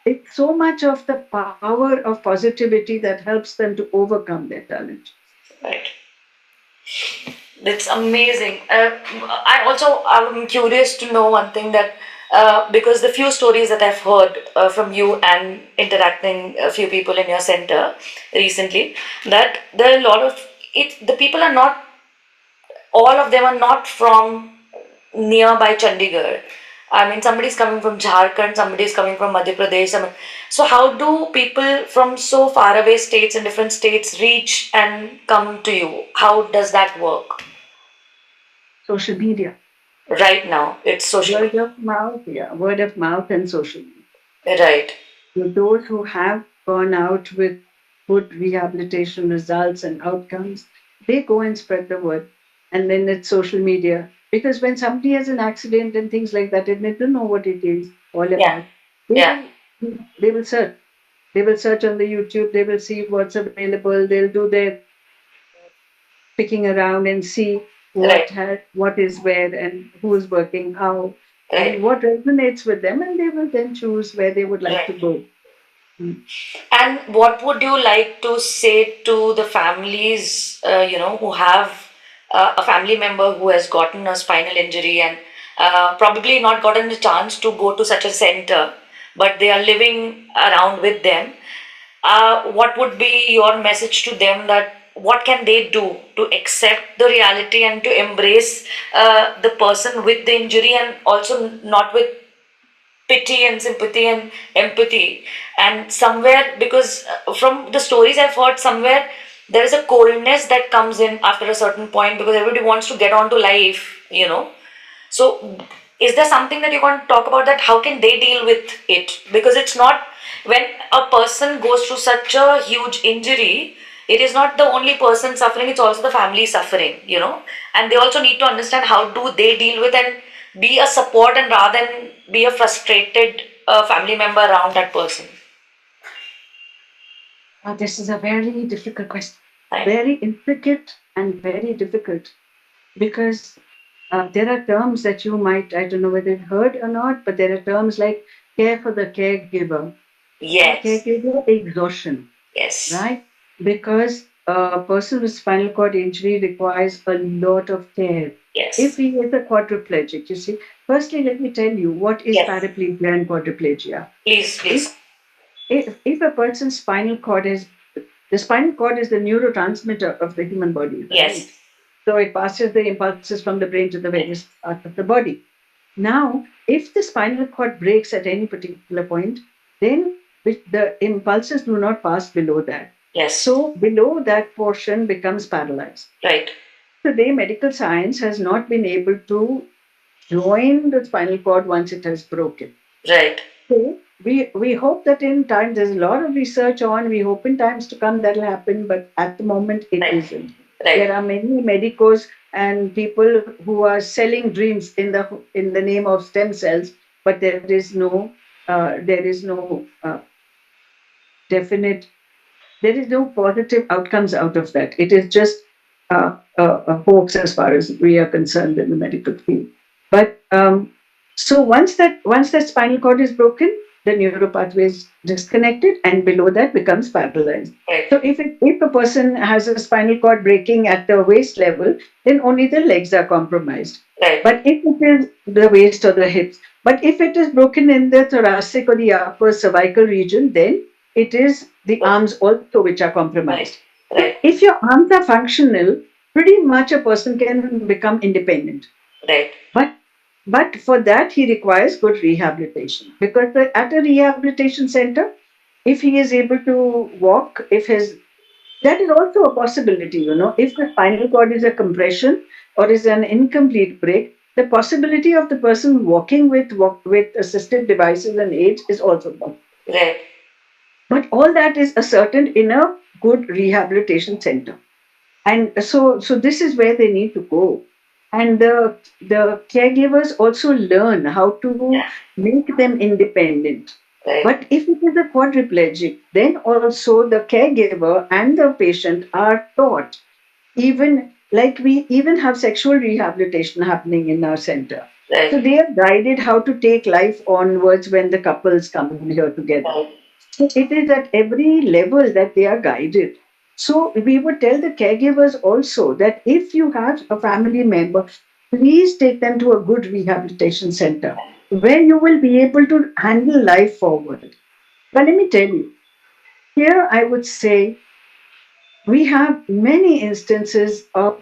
B: It's so much of the power of positivity that helps them to overcome their challenges.
A: Right. That's amazing. I'm curious to know one thing, that because the few stories that I've heard from you and interacting a few people in your center recently, that there are a lot of it. The people are not, all of them are not from nearby Chandigarh. I mean, somebody's coming from Jharkhand, somebody's coming from Madhya Pradesh. So, how do people from so far away states and different states reach and come to you? How does that work?
B: Social media,
A: Right now, it's social
B: word
A: media.
B: of mouth, yeah, word of mouth and social media.
A: Right,
B: So those who have gone out with good rehabilitation results and outcomes, they go and spread the word. and then it's social media. Because when somebody has an accident and things like that, and they don't know what it is all
A: Yeah.
B: about, they
A: Yeah.
B: will they will search. They will search on the YouTube. They will see what's available. They'll do their picking around and see
A: Right.
B: what is where and who is working how and
A: Right.
B: what resonates with them, and they will then choose where they would like to
A: Right.
B: go. Mm.
A: And what would you like to say to the families, who have a family member who has gotten a spinal injury and probably not gotten a chance to go to such a center, but they are living around with them? What would be your message to them, that what can they do to accept the reality and to embrace the person with the injury, and also not with pity and sympathy and empathy? And somewhere, because from the stories I've heard, somewhere there is a coldness that comes in after a certain point, because everybody wants to get on to life. So is there something that you want to talk about, that how can they deal with it? Because it's not, when a person goes through such a huge injury, it is not the only person suffering, it's also the family suffering. And they also need to understand how do they deal with and be a support, and rather than be a frustrated family member around that person.
B: This is a very difficult question,
A: Right.
B: very intricate and very difficult, because there are terms that you might, I don't know whether you've heard or not, but there are terms like care for the caregiver and
A: Yes.
B: caregiver exhaustion,
A: Yes.
B: right? Because a person with spinal cord injury requires a lot of care. If
A: Yes.
B: he is a quadriplegic, you see, firstly, let me tell you what is
A: Yes.
B: paraplegia and quadriplegia.
A: Please,
B: If,
A: please.
B: if a person's spinal cord is, the spinal cord is the neurotransmitter of the human body, right?
A: Yes.
B: So it passes the impulses from the brain to the various parts of the body. Now, if the spinal cord breaks at any particular point, then the impulses do not pass below that.
A: Yes.
B: So, below that portion becomes paralyzed.
A: Right.
B: Today, medical science has not been able to join the spinal cord once it has broken.
A: Right.
B: So, we hope that in time, there's a lot of research on, we hope in times to come that'll happen, but at the moment it
A: Right.
B: isn't. There
A: Right.
B: are many medicos and people who are selling dreams in the name of stem cells, but there is no definite, there is no positive outcomes out of that. It is just a hoax as far as we are concerned in the medical field. But so once that spinal cord is broken, the neural pathway is disconnected, and below that becomes paralyzed.
A: Right.
B: So if a person has a spinal cord breaking at the waist level, then only the legs are compromised.
A: Right.
B: But if it is the waist or the hips, but if it is broken in the thoracic or the upper cervical region, then it is the
A: Oh,
B: arms also which are
A: right.
B: compromised. So
A: Right.
B: if your arms are functional, pretty much a person can become independent.
A: Right.
B: But for that he requires good rehabilitation, because at a rehabilitation center, if he is able to walk, if his, that is also a possibility, if the spinal cord is a compression or is an incomplete break, the possibility of the person walking with assistive devices and aids is also possible.
A: Right.
B: But all that is ascertained in a good rehabilitation center. And so this is where they need to go. And the caregivers also learn how to
A: Yeah.
B: make them independent.
A: Right.
B: But if it is a quadriplegic, then also the caregiver and the patient are taught, even like we even have sexual rehabilitation happening in our center.
A: Right.
B: So they are guided how to take life onwards when the couples come here together.
A: Right.
B: So it is at every level that they are guided. So we would tell the caregivers also that if you have a family member, please take them to a good rehabilitation center where you will be able to handle life forward. But let me tell you, here I would say we have many instances of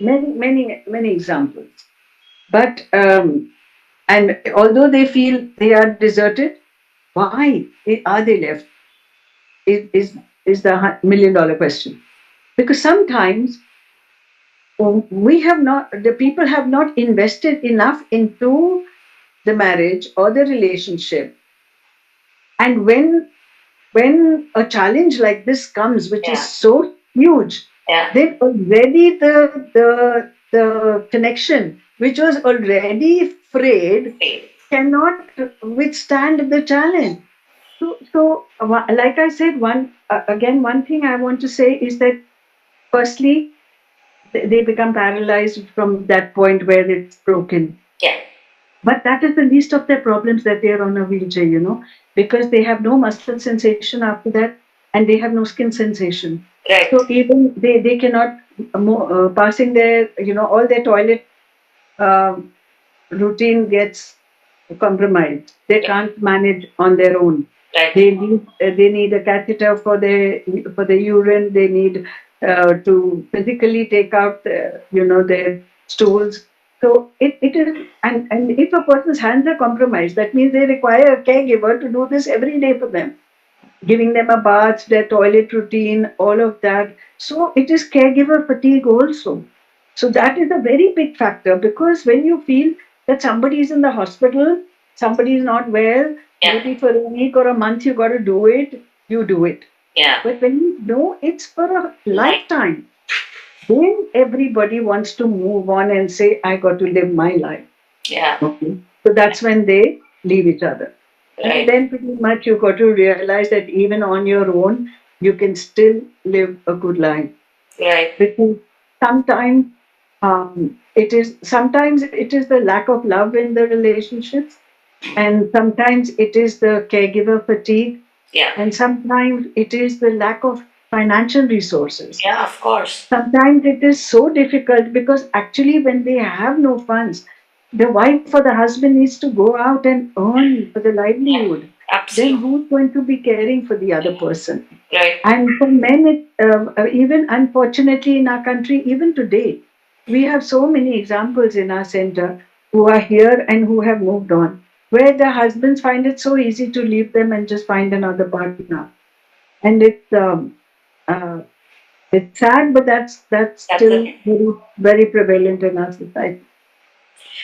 B: many examples. But and although they feel they are deserted, why are they left? Is the million dollar question. Because sometimes we have not, the people have not invested enough into the marriage or the relationship. And when a challenge like this comes, which is
A: Yeah.
B: so huge,
A: Yeah.
B: then already the connection, which was already frayed,
A: Same.
B: cannot withstand the challenge. So, like I said, one thing I want to say is that firstly, they become paralyzed from that point where it's broken.
A: Yeah.
B: But that is the least of their problems, that they are on a wheelchair, because they have no muscle sensation after that, and they have no skin sensation.
A: Right.
B: So even they cannot passing their, all their toilet um routine gets compromised. They
A: Yeah.
B: can't manage on their own.
A: Right.
B: They need a catheter for the urine. They need to physically take out their stools. So it is, and if a person's hands are compromised, that means they require a caregiver to do this every day for them, giving them a bath, their toilet routine, all of that. So it is caregiver fatigue also. So that is a very big factor, because when you feel that somebody is in the hospital, somebody is not well,
A: Yeah.
B: maybe for a week or a month you got to do it, you do it.
A: Yeah.
B: But when you know it's for a
A: Like.
B: lifetime, then everybody wants to move on and say, I got to live my life.
A: Yeah.
B: Okay. So that's when they leave each other. And
A: Right.
B: then pretty much you got to realize that even on your own, you can still live a good life.
A: Right.
B: Because sometimes sometimes it is the lack of love in the relationships, and sometimes it is the caregiver fatigue,
A: Yeah.
B: and sometimes it is the lack of financial resources.
A: Yeah. Of course.
B: Sometimes it is so difficult because actually, when they have no funds, the wife or the husband needs to go out and earn for the
A: Yeah.
B: livelihood. Then
A: Absolutely.
B: who's going to be caring for the other person?
A: Right.
B: And for men, even unfortunately in our country, even today, we have so many examples in our center who are here and who have moved on, where the husbands find it so easy to leave them and just find another partner. And uh, it's sad, but that's
A: That's the
B: still
A: thing.
B: very, very prevalent in our society.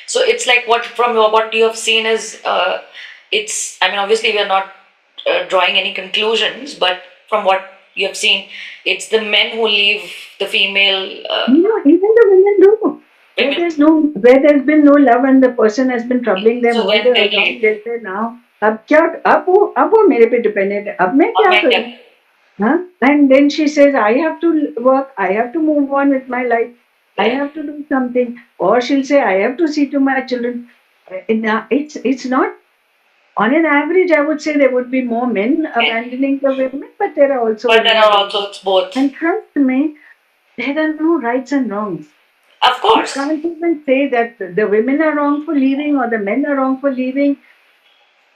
A: So it's like what you have seen is it's. I mean, obviously we are not drawing any conclusions, but from what you have seen, it's the men who leave the female
B: Even the women do. Where
A: women.
B: there's no, where there's been no love and the person has been troubling them
A: So
B: all
A: then
B: the
A: they
B: along,
A: leave.
B: they say now, अब वो मेरे पे dependent है, अब मैं
A: Or
B: क्या
A: men
B: करूं?
A: get.
B: Huh? And then she says, I have to work, I have to move on with my life, I
A: Right.
B: have to do something. Or she'll say, I have to see to my children. It's not, on an average, I would say there would be more men abandoning the women, but there are also
A: But
B: women
A: there are
B: abandoning.
A: also it's both.
B: And trust me, there are no rights and wrongs.
A: Of
B: You
A: course.
B: can't even say that the women are wrong for leaving or the men are wrong for leaving.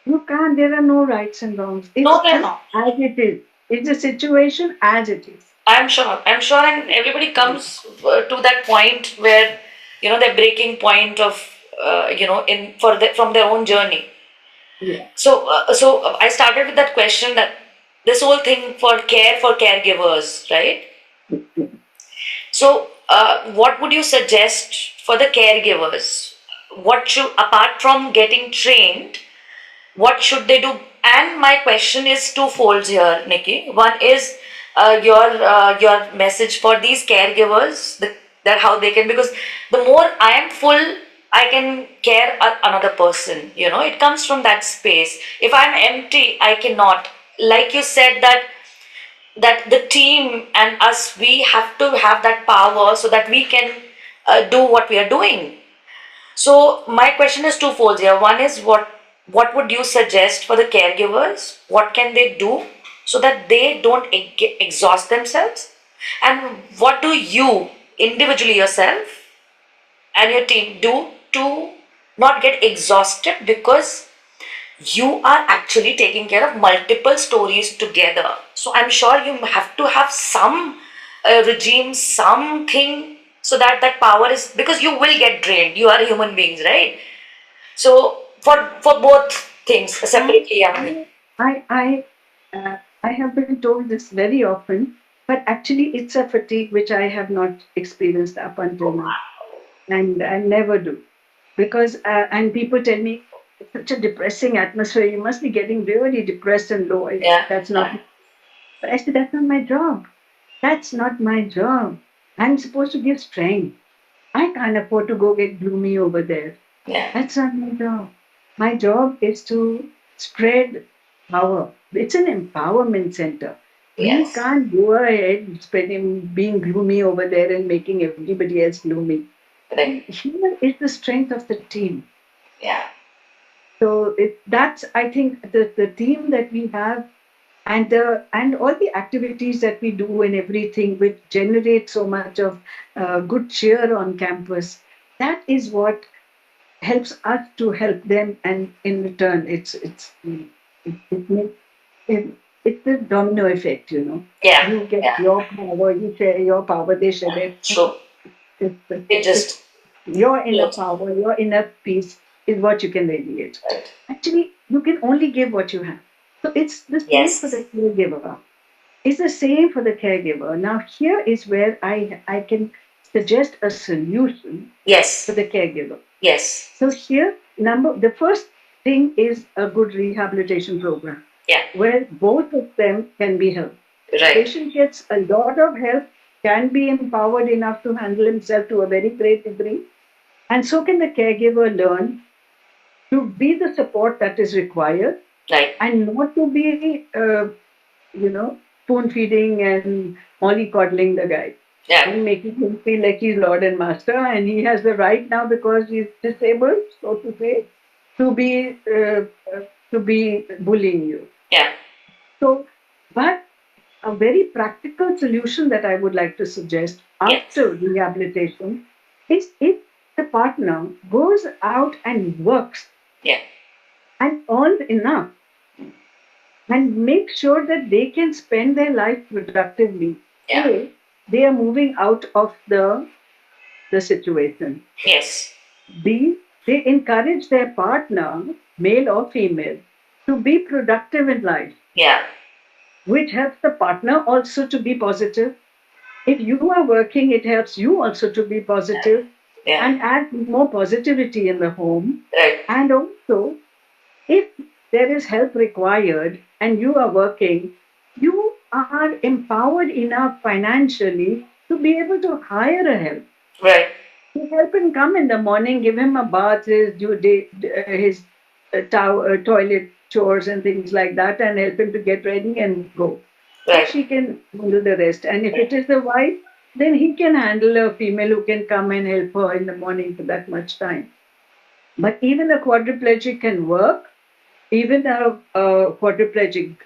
B: You can't. There are no rights and wrongs.
A: No,
B: It's
A: they're
B: just
A: not.
B: as it is. It's a situation as it is.
A: I'm sure. I'm sure, and everybody comes to that point where their breaking point of in for from their own journey.
B: Yeah.
A: So I started with that question that this whole thing for care for caregivers, right? So what would you suggest for the caregivers? What should, apart from getting trained, what should they do? And my question is twofold here, Nikki. One is your message for these caregivers, that how they can, because the more I am full, I can care another person. It comes from that space. If I'm empty, I cannot. Like you said, that the team and us, we have to have that power so that we can do what we are doing. So my question is twofold here. One is what would you suggest for the caregivers? What can they do so that they don't exhaust themselves? And what do you individually yourself and your team do to not get exhausted, because you are actually taking care of multiple stories together. So I'm sure you have to have some regime, something, so that that power is, because you will get drained. You are human beings, right? So for both things
B: I,
A: separately, I mean,
B: I have been told this very often, but actually it's a fatigue which I have not experienced up until now, and never do, because and people tell me it's such a depressing atmosphere. You must be getting really depressed and low.
A: yeah,
B: That's not. But I said that's not my job. That's not my job. I'm supposed to give strength. I can't afford to go get gloomy over there.
A: Yeah.
B: That's not my job. My job is to spread power. It's an empowerment center. We
A: Yes.
B: can't go ahead spreading being gloomy over there and making everybody else gloomy.
A: Right.
B: Here is the strength of the team.
A: Yeah.
B: So that's I think the team that we have and all the activities that we do and everything which generate so much of good cheer on campus. That is what helps us to help them, and in return, it makes it, it's a domino effect.
A: Yeah.
B: You get
A: Yeah.
B: your power, you share your power, they share their.
A: True. It
B: It's
A: just
B: your inner
A: flows.
B: power, your inner peace is what you can radiate.
A: Right.
B: Actually, you can only give what you have. So it's the same for
A: Yes.
B: the caregiver. It's the same for the caregiver. Now, here is where I can suggest a solution for
A: Yes.
B: the caregiver.
A: Yes.
B: So here, the first thing is a good rehabilitation program
A: Yeah.
B: where both of them can be helped.
A: Right.
B: Patient gets a lot of help, can be empowered enough to handle himself to a very great degree, and so can the caregiver learn to be the support that is required
A: Right.
B: and not to be, spoon feeding and mollycoddling the guy
A: Yeah.
B: and making him feel like he's Lord and Master and he has the right now because he's disabled, so to say, to be uh, to be bullying you.
A: Yeah.
B: So, but a very practical solution that I would like to suggest
A: Yes.
B: after rehabilitation is if the partner goes out and works
A: Yeah.
B: and earns enough and make sure that they can spend their life productively.
A: Yeah.
B: A, they are moving out of the situation.
A: Yes.
B: B, they encourage their partner, male or female, to be productive in life,
A: Yeah.
B: which helps the partner also to be positive. If you are working, it helps you also to be positive
A: Yeah.
B: and add more positivity in the home.
A: Right.
B: And also, if there is help required and you are working, you are empowered enough financially to be able to hire a help.
A: Right.
B: You help him come in the morning, give him a bath, his toilet chores and things like that, and help him to get ready and go. And
A: Right.
B: she can handle the rest. And if it is the wife, then he can handle a female who can come and help her in the morning for that much time. But even a quadriplegic can work, even a quadriplegic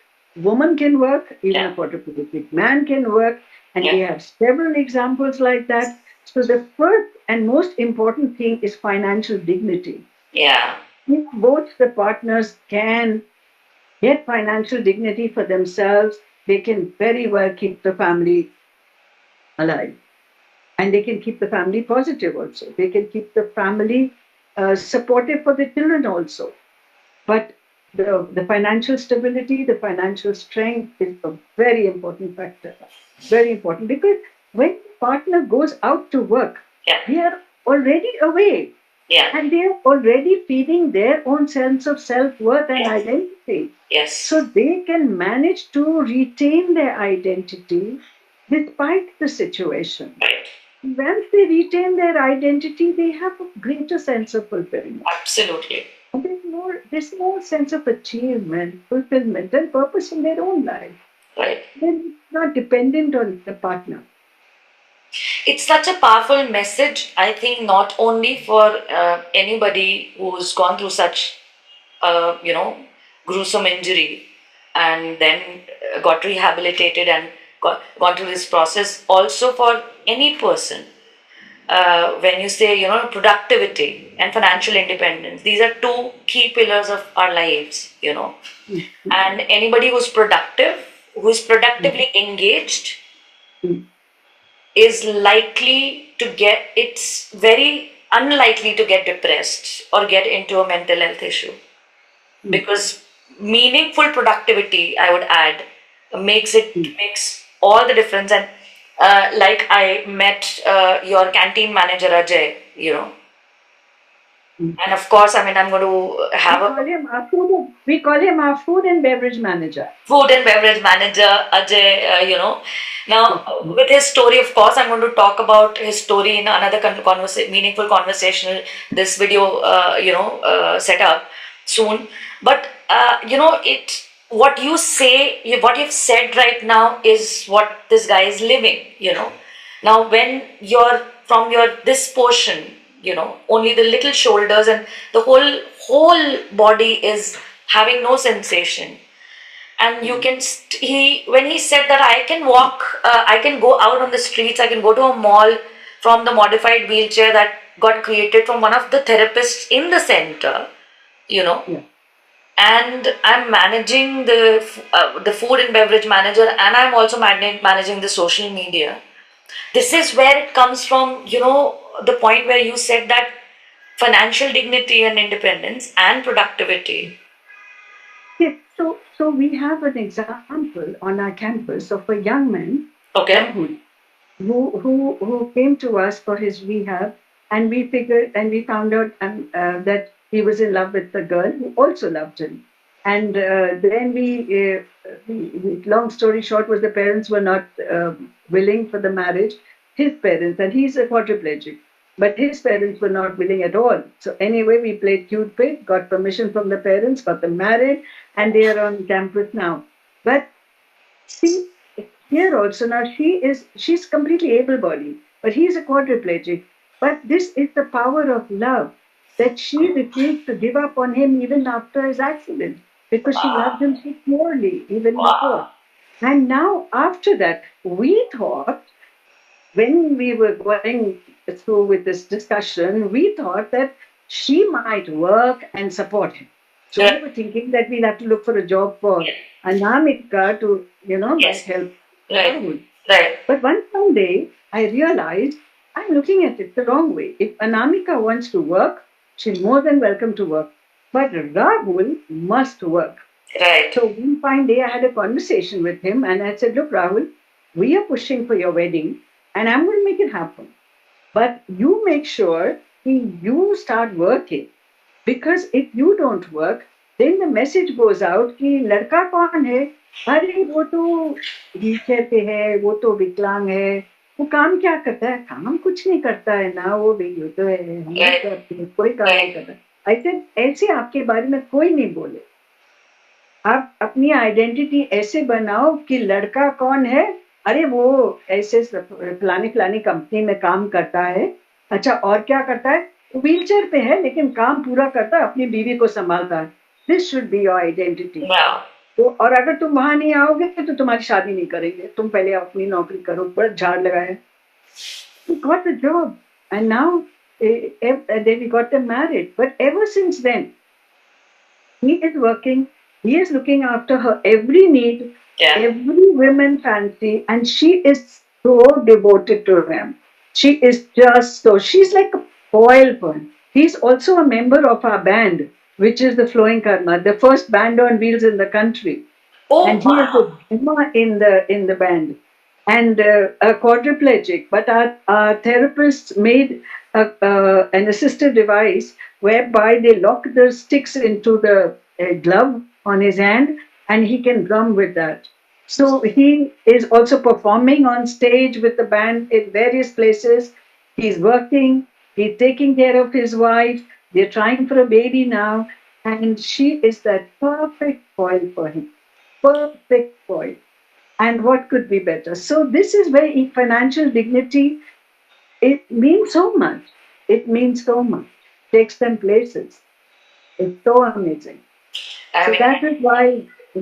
B: woman can work, even
A: Yeah.
B: a quadriplegic man can work, and we
A: Yeah.
B: have several examples like that. So, the first and most important thing is financial dignity.
A: Yeah.
B: If both the partners can get financial dignity for themselves, they can very well keep the family alive. And they can keep the family positive also. They can keep the family supportive for the children also. But the financial stability, the financial strength is a very important factor. Very important because when the partner goes out to work,
A: Yeah.
B: they are already away
A: Yeah.
B: and they are already feeding their own sense of self worth and
A: Yes.
B: identity.
A: Yes.
B: So they can manage to retain their identity despite the situation.
A: Right.
B: Once they retain their identity, they have a greater sense of fulfillment.
A: Absolutely.
B: There's more sense of achievement, fulfillment, and purpose in their own life.
A: Right.
B: Then it's not dependent on the partner.
A: It's such a powerful message, I think, not only for anybody who's gone through such, you know, gruesome injury and then got rehabilitated and gone through this process, also for any person. When you say, productivity and financial independence, these are two key pillars of our lives.
B: Mm,
A: And anybody who is
B: mm,
A: productively engaged,
B: mm,
A: is likely to get, it's very unlikely to get depressed or get into a mental health issue,
B: mm,
A: because meaningful productivity, I would add,
B: mm,
A: makes all the difference. And like I met your canteen manager Ajay.
B: mm.
A: And of course, I mean, I'm going to have
B: We
A: a
B: call him our food. We call him our food and beverage manager.
A: food and beverage manager Ajay. Now, with his story, of course, I'm going to talk about his story in another meaningful conversational, this video, setup soon. But, what you say, what you've said right now is what this guy is living. Now, when you're from this portion, only the little shoulders and the whole body is having no sensation, and you can he when he said that I can walk, I can go out on the streets, I can go to a mall from the modified wheelchair that got created from one of the therapists in the center, you know
B: Yeah.
A: and I'm managing the food and beverage manager, and I'm also managing the social media. This is where it comes from, the point where you said that financial dignity and independence and productivity.
B: Yes, so we have an example on our campus of a young man,
A: Okay.
B: Rahul, who came to us for his rehab, and we figured and we found out that he was in love with the girl who also loved him, and then long story short was the parents were not willing for the marriage. His parents, and he's a quadriplegic, but his parents were not willing at all. So anyway, we played cupid, got permission from the parents, got them married, and they are on campus now. But see, here also now she's completely able-bodied, but he's a quadriplegic. But this is the power of love, that she refused to give up on him even after his accident, because she loved him so purely even before.
A: Wow.
B: And now after that, we thought, when we were going through with this discussion, we thought that she might work and support him. So we
A: Right.
B: were thinking that we'll have to look for a job for Anamika to, might
A: Yes.
B: help
A: Right.
B: Rahul.
A: Right.
B: But one day I realized I'm looking at it the wrong way. If Anamika wants to work, she's more than welcome to work. But Rahul must work.
A: Right.
B: So one fine day, I had a conversation with him, and I said, "Look, Rahul, we are pushing for your wedding, and I'm going to make it happen. But you make sure you start working, because if you don't work, then the message goes out कि लड़का कौन है? अरे वो तो wheelchair पे है, वो तो विकलांग है, वो काम क्या करता है? काम कुछ नहीं करता है ना, वो वीडियो तो है, हम लोग
A: Right.
B: तो कोई काम नहीं
A: Right.
B: करता। ऐसे ऐसे आपके बारे में कोई नहीं बोले। आप अपनी आइडेंटिटी ऐसे बनाओ कि लड़का कौन है, अरे वो ऐसे फलानी फलानी कंपनी में काम करता है, अच्छा और क्या करता है, व्हीलचेयर पे है लेकिन काम पूरा करता है, अपनी बीवी को संभालता है। This should be your identity.
A: Wow.
B: तो और अगर तुम वहां नहीं आओगे तो तुम्हारी शादी नहीं करेंगे, तुम पहले अपनी नौकरी करो, बड़ा झाड़ लगाए। We got the job, and now then we got them married. But ever since then, he is working, he is looking after her every need,
A: Yeah.
B: every women fancy, and she is so devoted to him. She is just so, she's like a foil for him. He's also a member of our band, which is the Flowing Karma, the first band on wheels in the country,
A: Oh,
B: and he is
A: wow.
B: the drummer in the band, and a quadriplegic. But our therapists made an assistive device whereby they lock the sticks into the glove on his hand, and he can drum with that. So he is also performing on stage with the band in various places. He's working. He's taking care of his wife. They're trying for a baby now, and she is that perfect foil for him, perfect point. And what could be better? So this is where financial dignity, it means so much. It means so much. Takes them places. It's so amazing.
A: I
B: So
A: mean,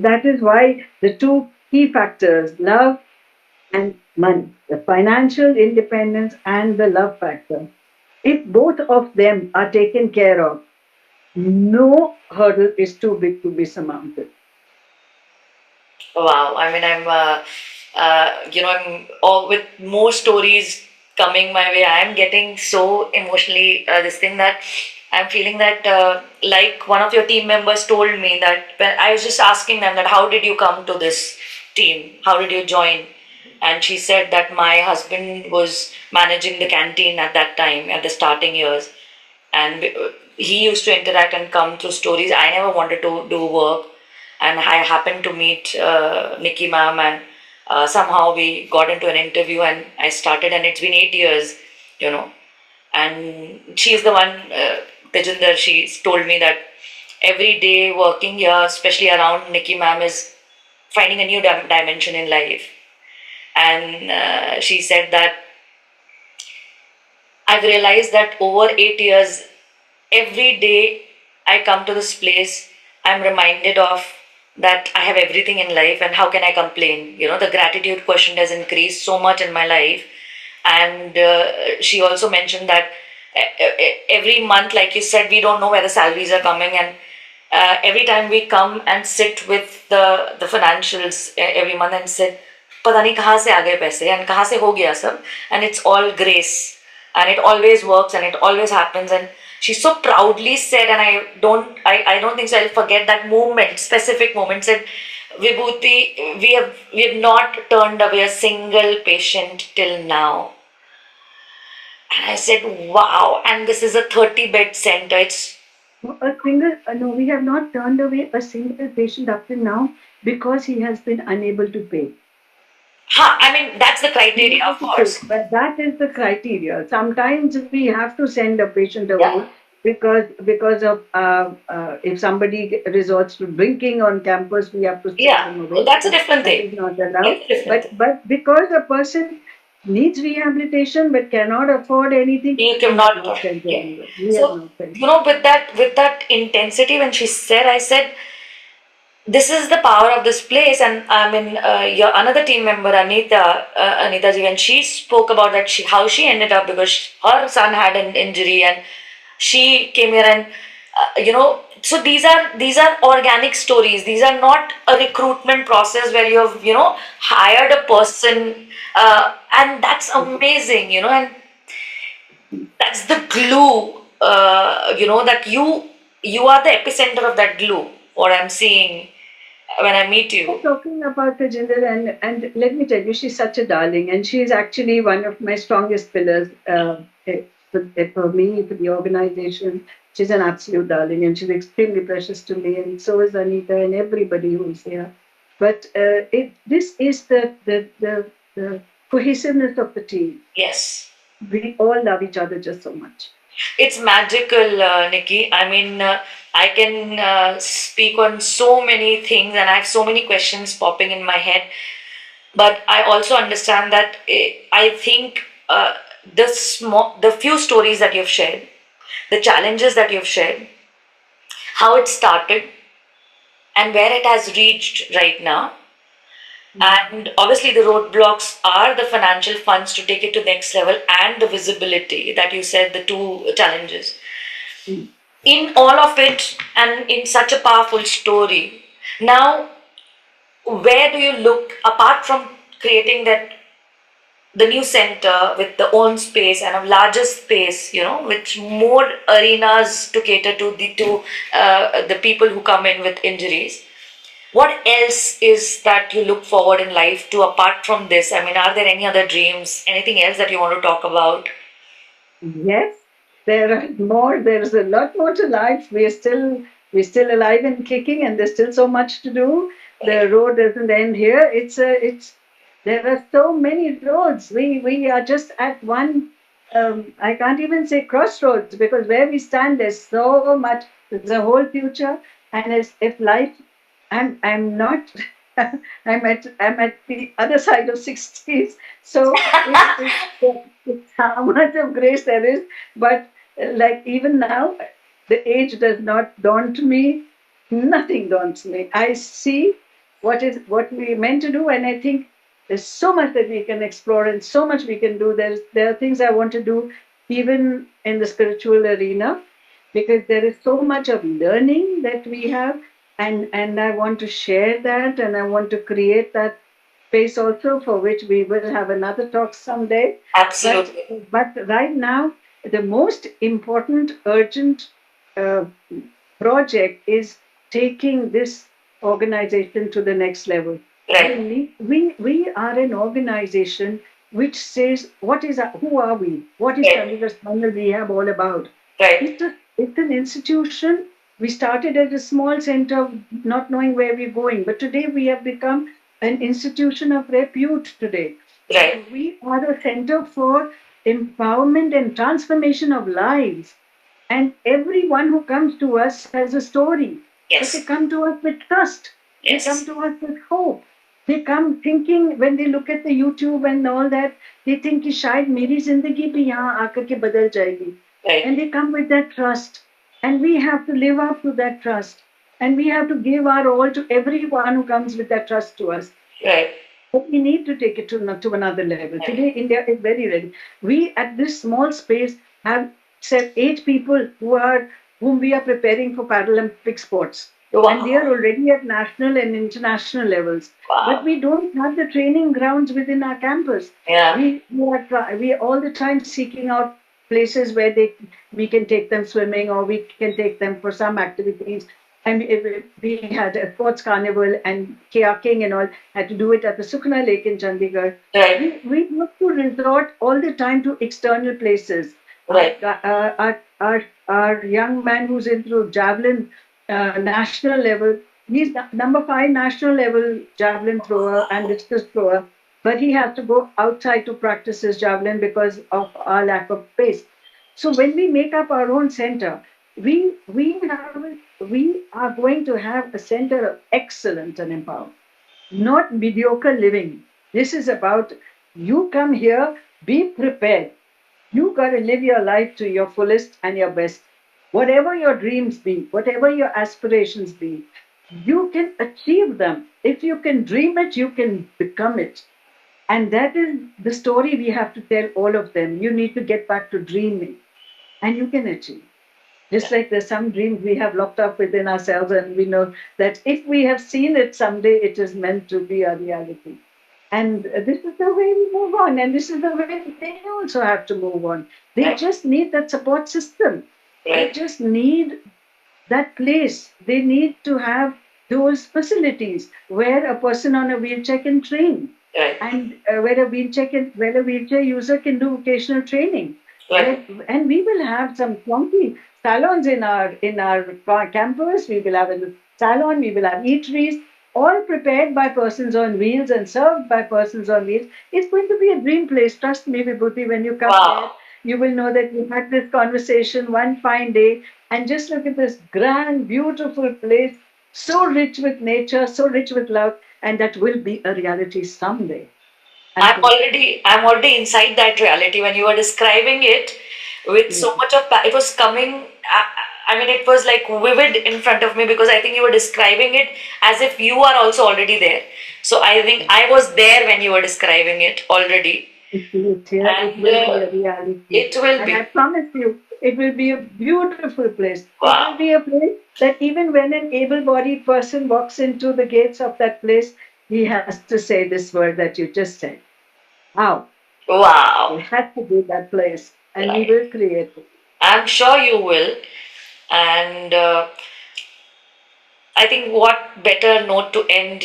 B: that is why the two key factors, love and money, the financial independence and the love factor. If both of them are taken care of, no hurdle is too big to be surmounted.
A: wow. I mean, I'm all with more stories coming my way. I'm getting so emotionally this thing that I'm feeling that, like one of your team members told me that when I was just asking them that how did you come to this team? How did you join? And she said that my husband was managing the canteen at that time at the starting years, and he used to interact and come through stories. I never wanted to do work, and I happened to meet Nikki ma'am, and Somehow we got into an interview and I started, and it's been 8 years, you know. And she's the one, Tejinder, she's told me that every day working here, especially around Nikki ma'am, is finding a new dimension in life. And she said that I've realized that over 8 years, every day I come to this place, I'm reminded of that I have everything in life and how can I complain? You know, the gratitude quotient has increased so much in my life. And she also mentioned that every month, like you said, we don't know where the salaries are coming. And every time we come and sit with the financials every month and sit, पता नहीं कहाँ से आ गए पैसे and कहाँ से हो गया सब, and it's all grace, and it always works and it always happens. And she so proudly said, and I don't think so I'll forget that moment, specific moment, said, Vibhuti, we have not turned away a single patient till now. And I said, wow, and this is a 30-bed center. It's
B: No, we have not turned away a single patient up till now because he has been unable to pay.
A: I mean, that's the criteria, of course.
B: But that is the criteria. Sometimes we have to send a patient
A: Yeah,
B: away because of if somebody resorts to drinking on campus, we have to send
A: yeah,
B: them away.
A: that's a different
B: That
A: thing.
B: is not allowed.
A: That's a different thing.
B: But because a person needs rehabilitation but cannot afford anything,
A: You
B: we have
A: cannot,
B: not sent
A: yeah.
B: anywhere. We have
A: So,
B: not sent.
A: with that intensity, when she said, I said, this is the power of this place. And I mean, your another team member, Anita ji, when she spoke about that, how she ended up, because her son had an injury and she came here. And so these are organic stories. These are not a recruitment process where you have hired a person, and that's amazing. And that's the glue, that you are the epicenter of that glue, what I'm seeing when I meet you.
B: Talking about Tejinder, and let me tell you, she's such a darling, and she's actually one of my strongest pillars for me, for the organization. She's an absolute darling, and she's extremely precious to me, and so is Anita and everybody who's here. But this is the cohesiveness of the team.
A: Yes,
B: We all love each other just so much.
A: it's magical, Nikki. I mean, I can speak on so many things, and I have so many questions popping in my head. But I also understand that I think the few stories that you've shared, the challenges that you've shared, how it started, and where it has reached right now. And obviously, the roadblocks are the financial funds to take it to the next level, and the visibility that you said, the two challenges.
B: Mm.
A: In all of it, and in such a powerful story, now, where do you look apart from creating the new center with the own space and a larger space, with more arenas to cater to the people who come in with injuries? What else is that you look forward in life to apart from this? I mean, are there any other dreams, anything else that you want to talk about?
B: Yes, there are more. There's a lot more to life. We're still alive and kicking, and there's still so much to do.
A: Right.
B: The road doesn't end here. It's there are so many roads. We are just at one. I can't even say crossroads because where we stand, there's so much. There's a whole future, and if life, I'm not. I'm at the other side of 60s, so it's how much of grace there is. But like even now, the age does not daunt me. Nothing daunts me. I see what we meant to do, and I think there's so much that we can explore and so much we can do. There are things I want to do even in the spiritual arena because there is so much of learning that we have, and I want to share that, and I want to create that space also for which we will have another talk someday. But
A: Absolutely.
B: but right now, the most important, urgent uh, project is taking this organization to the next level.
A: Right,
B: We are an organization which says who are we? What is
A: right,
B: Chandigarh Spinal Rehab all about?
A: right.
B: It's an institution. We started as a small center, not knowing where we're going, but today we have become an institution of repute today.
A: Right.
B: We are a center for empowerment and transformation of lives. And everyone who comes to us has a story, but they
A: Yes.
B: come to us with trust. They come
A: Yes.
B: to us with hope. They come thinking when they look at the YouTube and all that, they think कि शायद मेरी जिंदगी भी यहाँ आकर के बदल जाएगी.
A: Right.
B: And they come with that trust. And we have to live up to that trust. And we have to give our all to everyone who comes with that trust to us.
A: Right.
B: But we need to take it to another level. Today, India is very ready. We, at this small space, have 8 people whom we are preparing for Paralympic sports. And they are
A: Wow.
B: already at national and international levels. But
A: Wow.
B: we don't have the training grounds within our campus.
A: Yeah.
B: We are all the time seeking out places where we can take them swimming or we can take them for some activities. And we had a sports carnival and kayaking and all, had to do it at the Sukna Lake in Chandigarh.
A: Right.
B: We have to resort all the time to external places.
A: Right.
B: Our young man who's into javelin national level, he's number 5 national level javelin thrower and discus thrower, but he has to go outside to practice his javelin because of our lack of space. So when we make up our own center, we are going to have a center of excellence and empowerment, not mediocre living. This is about you come here, be prepared. You got to live your life to your fullest and your best. Whatever your dreams be, whatever your aspirations be, you can achieve them. If you can dream it, you can become it. And that is the story we have to tell all of them. You need to get back to dreaming, and you can achieve. Just like there's some dreams we have locked up within ourselves, and we know that if we have seen it someday, it is meant to be a reality. And this is the way we move on, and this is the way they also have to move on. They
A: Right.
B: just need that support system. They
A: Right.
B: just need that place. They need to have those facilities where a person on a wheelchair can train,
A: Right.
B: and where a wheelchair user can do vocational training.
A: Right.
B: And we will have some funky salons in our campus. We will have a salon. We will have eateries, all prepared by persons on wheels and served by persons on wheels. It's going to be a dream place. Trust me, Vibhuti. When you come there,
A: Wow.
B: you will know that we had this conversation one fine day, and just look at this grand, beautiful place, so rich with nature, so rich with love, and that will be a reality someday. I'm
A: I'm already inside that reality when you were describing it with so
B: yeah.
A: much of it was coming. I mean, it was like vivid in front of me because I think you were describing it as if you are also already there. So I think I was there when you were describing it already,
B: It
A: and
B: will be a reality.
A: it will
B: And I
A: be.
B: promise you, it will be a beautiful place. It will
A: Wow.
B: be a place that even when an able bodied person walks into the gates of that place, he has to say this word that you just said. How?
A: Wow.
B: It has to be that place, and we
A: Right.
B: will create it.
A: I'm sure you will. And I think what better note to end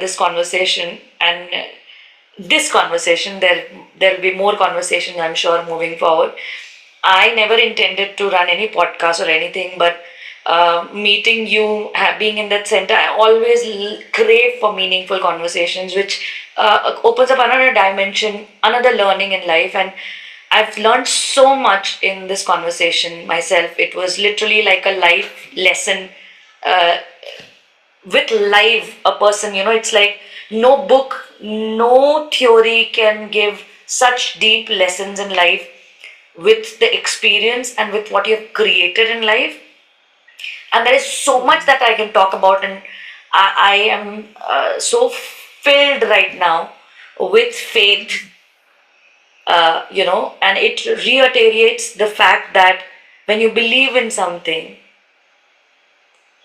A: this conversation and this conversation. There'll be more conversation, I'm sure, moving forward. I never intended to run any podcast or anything, but meeting you, being in that center, I always crave for meaningful conversations, which opens up another dimension, another learning in life. And I've learned so much in this conversation myself. It was literally like a life lesson uh, with live a person. It's like no book, no theory can give such deep lessons in life with the experience and with what you've created in life. And there is so much that I can talk about, and I am so filled right now with faith, and it reiterates the fact that when you believe in something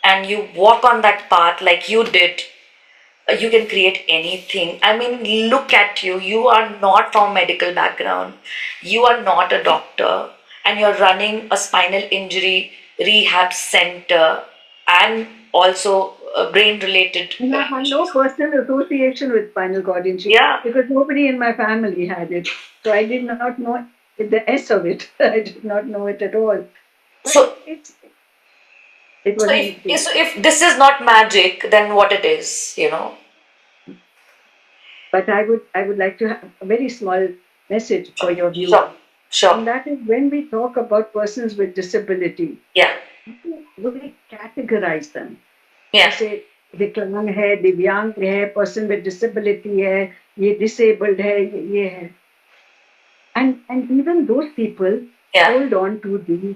A: and you walk on that path like you did, you can create anything. I mean, look at you. You are not from medical background. You are not a doctor, and you're running a spinal injury rehab center and also brain related
B: And I had no
A: issues.
B: personal association with spinal cord injury
A: Yeah.
B: because nobody in my family had it. So I did not know the S of it. I did not know it at all. But
A: So,
B: it
A: so
B: was an
A: if
B: experience.
A: so if this is not magic, then what it is?
B: But I would like to have a very small message for your
A: Sure,
B: viewers.
A: sure.
B: And that is when we talk about persons with disability,
A: Yeah,
B: we categorize them.
A: yeah,
B: जैसे विकलांग है, दिव्यांग है, person with disability है, ये disabled है, ये है. And even those people
A: yeah,
B: hold on to the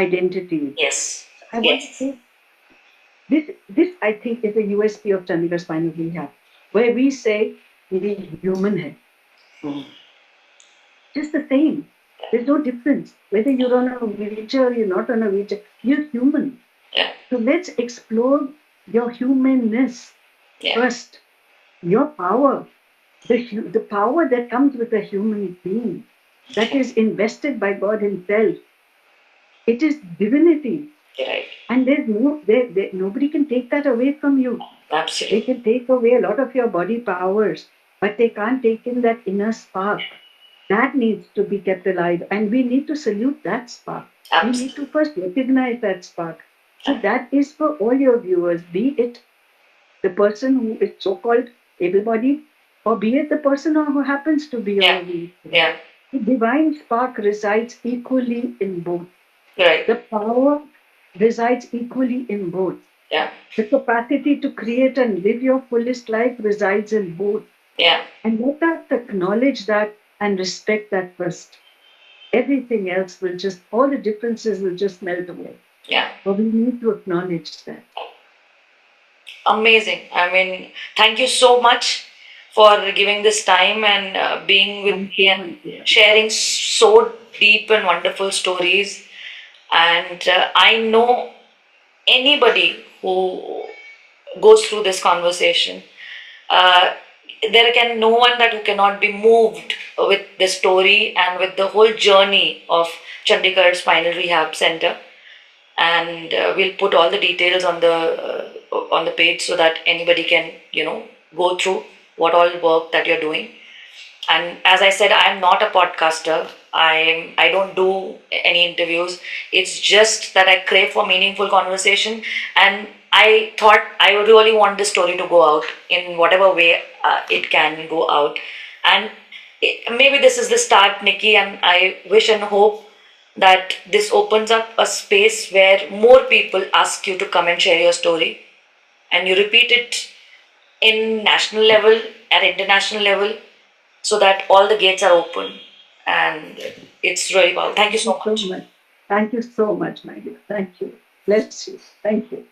B: identity.
A: yes,
B: I want to
A: yes.
B: say this I think is a USP of Chandigarh Spinal Rehab, where we say we human hai.
A: Mm.
B: Just the same. There's no difference. Whether you're on a wheelchair or you're not on a wheelchair, you're human.
A: Yeah,
B: So let's explore your humanness
A: yeah,
B: first, your power, the power that comes with a human being, that is invested by God Himself. It is divinity.
A: you're right.
B: And nobody can take that away from you. They
A: Absolutely,
B: can take away a lot of your body powers, but they can't take in that inner spark. That needs to be kept alive, and we need to salute that spark. We need to
A: absolutely.
B: first recognize that spark. So that is for all your viewers, be it the person who is so-called able-bodied, or be it the person who happens to be on
A: Yeah,
B: a wheelchair.
A: yeah,
B: The divine spark resides equally in both.
A: you're right.
B: The power resides equally in both.
A: Yeah,
B: The capacity to create and live your fullest life resides in both.
A: yeah,
B: And let us acknowledge that and respect that first. Everything else will just, all the differences will just melt away.
A: yeah.
B: But we need to acknowledge that.
A: Amazing. I mean, thank you so much for giving this time and being with
B: Thank
A: me
B: you,
A: and
B: my dear.
A: sharing so deep and wonderful stories. And I know anybody who goes through this conversation, uh, there can no one that who cannot be moved with the story and with the whole journey of Chandigarh Spinal Rehab Center. And we'll put all the details on the page so that anybody can go through what all work that you're doing. And as I said, I'm not a podcaster. I don't do any interviews. It's just that I crave for meaningful conversation, and I thought I really want this story to go out in whatever way it can go out. And maybe this is the start, Nikki, and I wish and hope that this opens up a space where more people ask you to come and share your story, and you repeat it in national level, at international level, so that all the gates are open. And it's really powerful. Thank you
B: Thank
A: so
B: you so
A: much.
B: much. Thank you so much, my dear. Thank you. Bless you. Thank you.